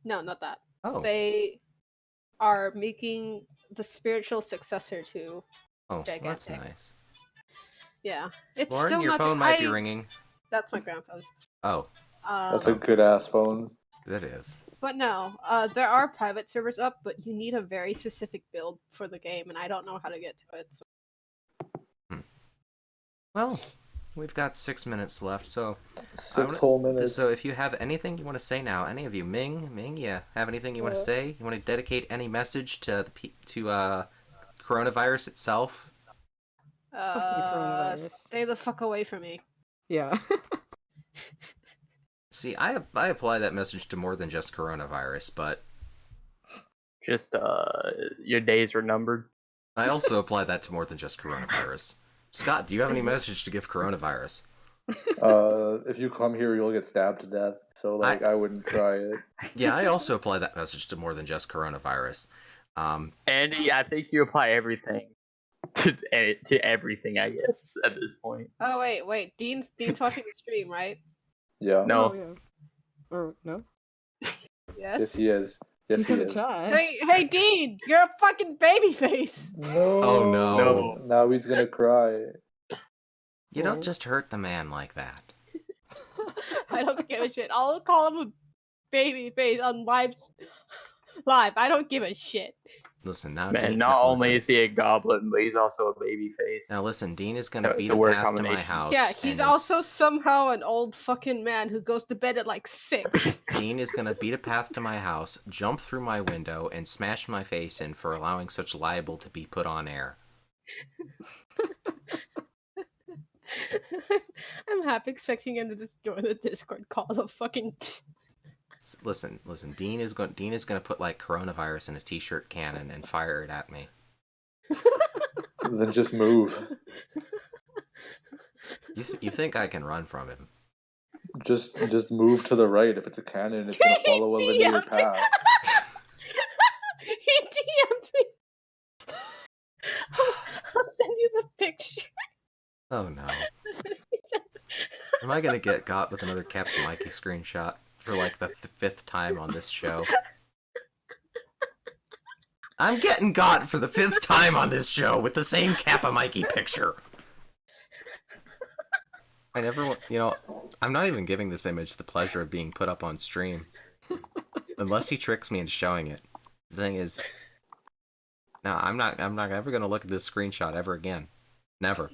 No, not that. Oh. They are making the spiritual successor to Gigantic. Well, that's nice. Yeah, it's Lauren, still your not. phone might be ringing. That's my grandpa's. Oh. That's a good ass phone. That is. But no, there are private servers up, but you need a very specific build for the game, and I don't know how to get to it. So. Well, we've got 6 minutes left, so 6 whole minutes. So if you have anything you want to say now, any of you, Ming, you have anything you want to say? You want to dedicate any message to coronavirus itself? Fucking coronavirus. Stay the fuck away from me. Yeah. See, I apply that message to more than just coronavirus, but Just your days are numbered. I also apply that to more than just coronavirus. Scott, do you have any message to give coronavirus? If you come here, you'll get stabbed to death. So, like, I wouldn't try it. Yeah, I also apply that message to more than just coronavirus. Andy, I think you apply everything to everything, I guess, at this point. Oh wait, Dean's watching the stream, right? Yeah. No. Oh, yeah. Or no? Yes. Yes, he is. Yes, He's he gonna is. try. Hey, Dean, you're a fucking baby face. No. Oh, no. No. Now he's gonna cry. You don't just hurt the man like that. I don't give a shit. I'll call him a baby face on live. I don't give a shit. Listen, now Man, Dean, not only listen, is he a goblin, but he's also a baby face. now listen, Dean is gonna So- beat it's a a weird path to my combination. house. Yeah, and he's is- also somehow an old fucking man who goes to bed at like 6. Dean is gonna beat a path to my house, jump through my window, and smash my face in for allowing such libel to be put on air. I'm half expecting him to just join the Discord call the fucking. Listen, Dean is gonna put like coronavirus in a t-shirt cannon and fire it at me. Then just move. You think I can run from him? Just move to the right. If it's a cannon, it's gonna follow a linear path. He DM'd me. I'll send you the picture. Oh no. He said- Am I gonna get got with another Captain Mikey screenshot for like the 5th time on this show? I'm getting got for the 5th time on this show with the same Kappa Mikey picture. I never want, I'm not even giving this image the pleasure of being put up on stream. Unless he tricks me into showing it. The thing is, no, I'm not ever gonna look at this screenshot ever again. Never.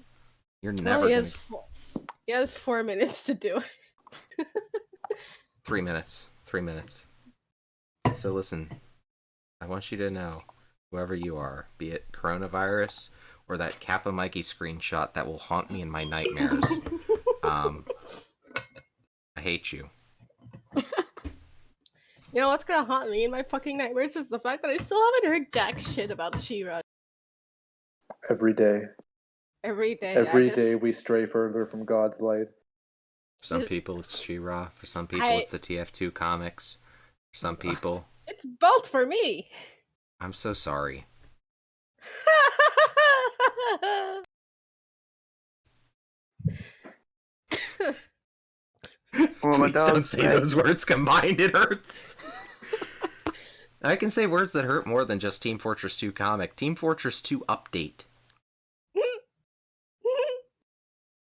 You're never Well, gonna... he has 4 minutes to do it. 3 minutes. 3 minutes. So listen, I want you to know, whoever you are, be it coronavirus or that Kappa Mikey screenshot that will haunt me in my nightmares, I hate you. You know what's gonna haunt me in my fucking nightmares is the fact that I still haven't heard jack shit about She-Ra. Every day. Every day. Every I just- day we stray further from God's light. For some Just- people it's She-Ra, for some people I- it's the TF2 comics, for some people... It's both for me. I'm so sorry. Please don't say those words combined, it hurts. I can say words that hurt more than just Team Fortress 2 comic. Team Fortress 2 update.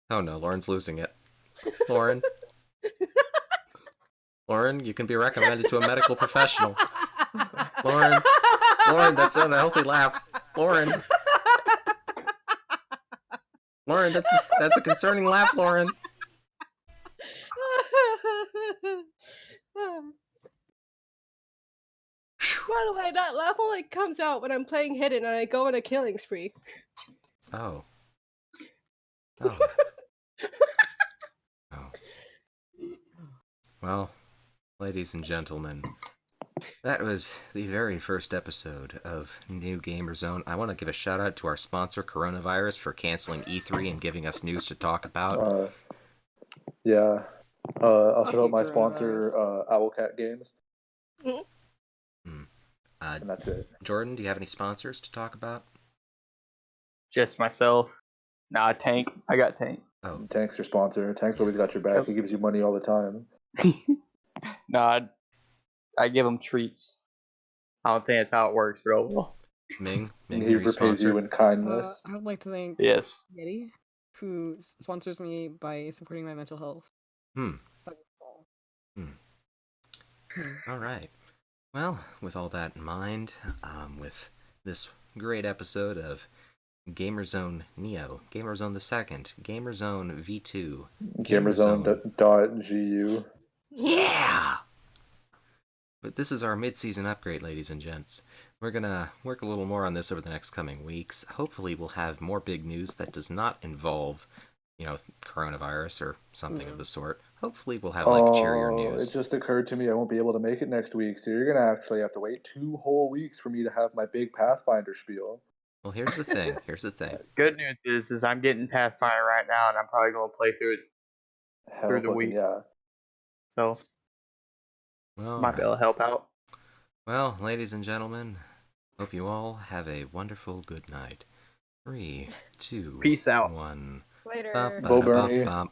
Oh no, Lauren's losing it. Lauren, you can be recommended to a medical professional. Lauren, that's an unhealthy laugh. Lauren, that's a concerning laugh, Lauren. By the way, that laugh only comes out when I'm playing hidden and I go on a killing spree. Oh. Oh. Oh. Well, ladies and gentlemen, that was the very first episode of New Gamer Zone. I want to give a shout out to our sponsor, Coronavirus, for canceling E3 and giving us news to talk about. Yeah. I'll shout Fuck out you, my sponsor, coronavirus. Owlcat Games. Uh, And that's it. Jordan, do you have any sponsors to talk about? Just myself. Nah, Tank. I got Tank. Oh, Tank's your sponsor. Tank's always got your back. He gives you money all the time. Nah, I give him treats. I don't think that's how it works real well. Ming, He are you repays sponsored? you in kindness. I would like to thank Yes. Yeti, who sponsors me by supporting my mental health. Hmm. All right. Well, with all that in mind, with this great episode of Gamerzone Neo, Gamerzone the Second, Gamerzone V2, Gamerzone.gu. Yeah! But this is our mid-season upgrade, ladies and gents. We're gonna work a little more on this over the next coming weeks. Hopefully we'll have more big news that does not involve, coronavirus or something of the sort. Hopefully we'll have, cheerier Oh, it news. just occurred to me I won't be able to make it next week, so you're gonna actually have to wait 2 whole weeks for me to have my big Pathfinder spiel. Well, here's the thing. Good news is I'm getting Pathfinder right now, and I'm probably gonna play through it Hell through the fucking week. yeah. So Well, might be able to help out. Well, ladies and gentlemen, hope you all have a wonderful good night. 3, 2, Peace out. 1. Later. Ba- Go ba- da- ba- Bernie. ba-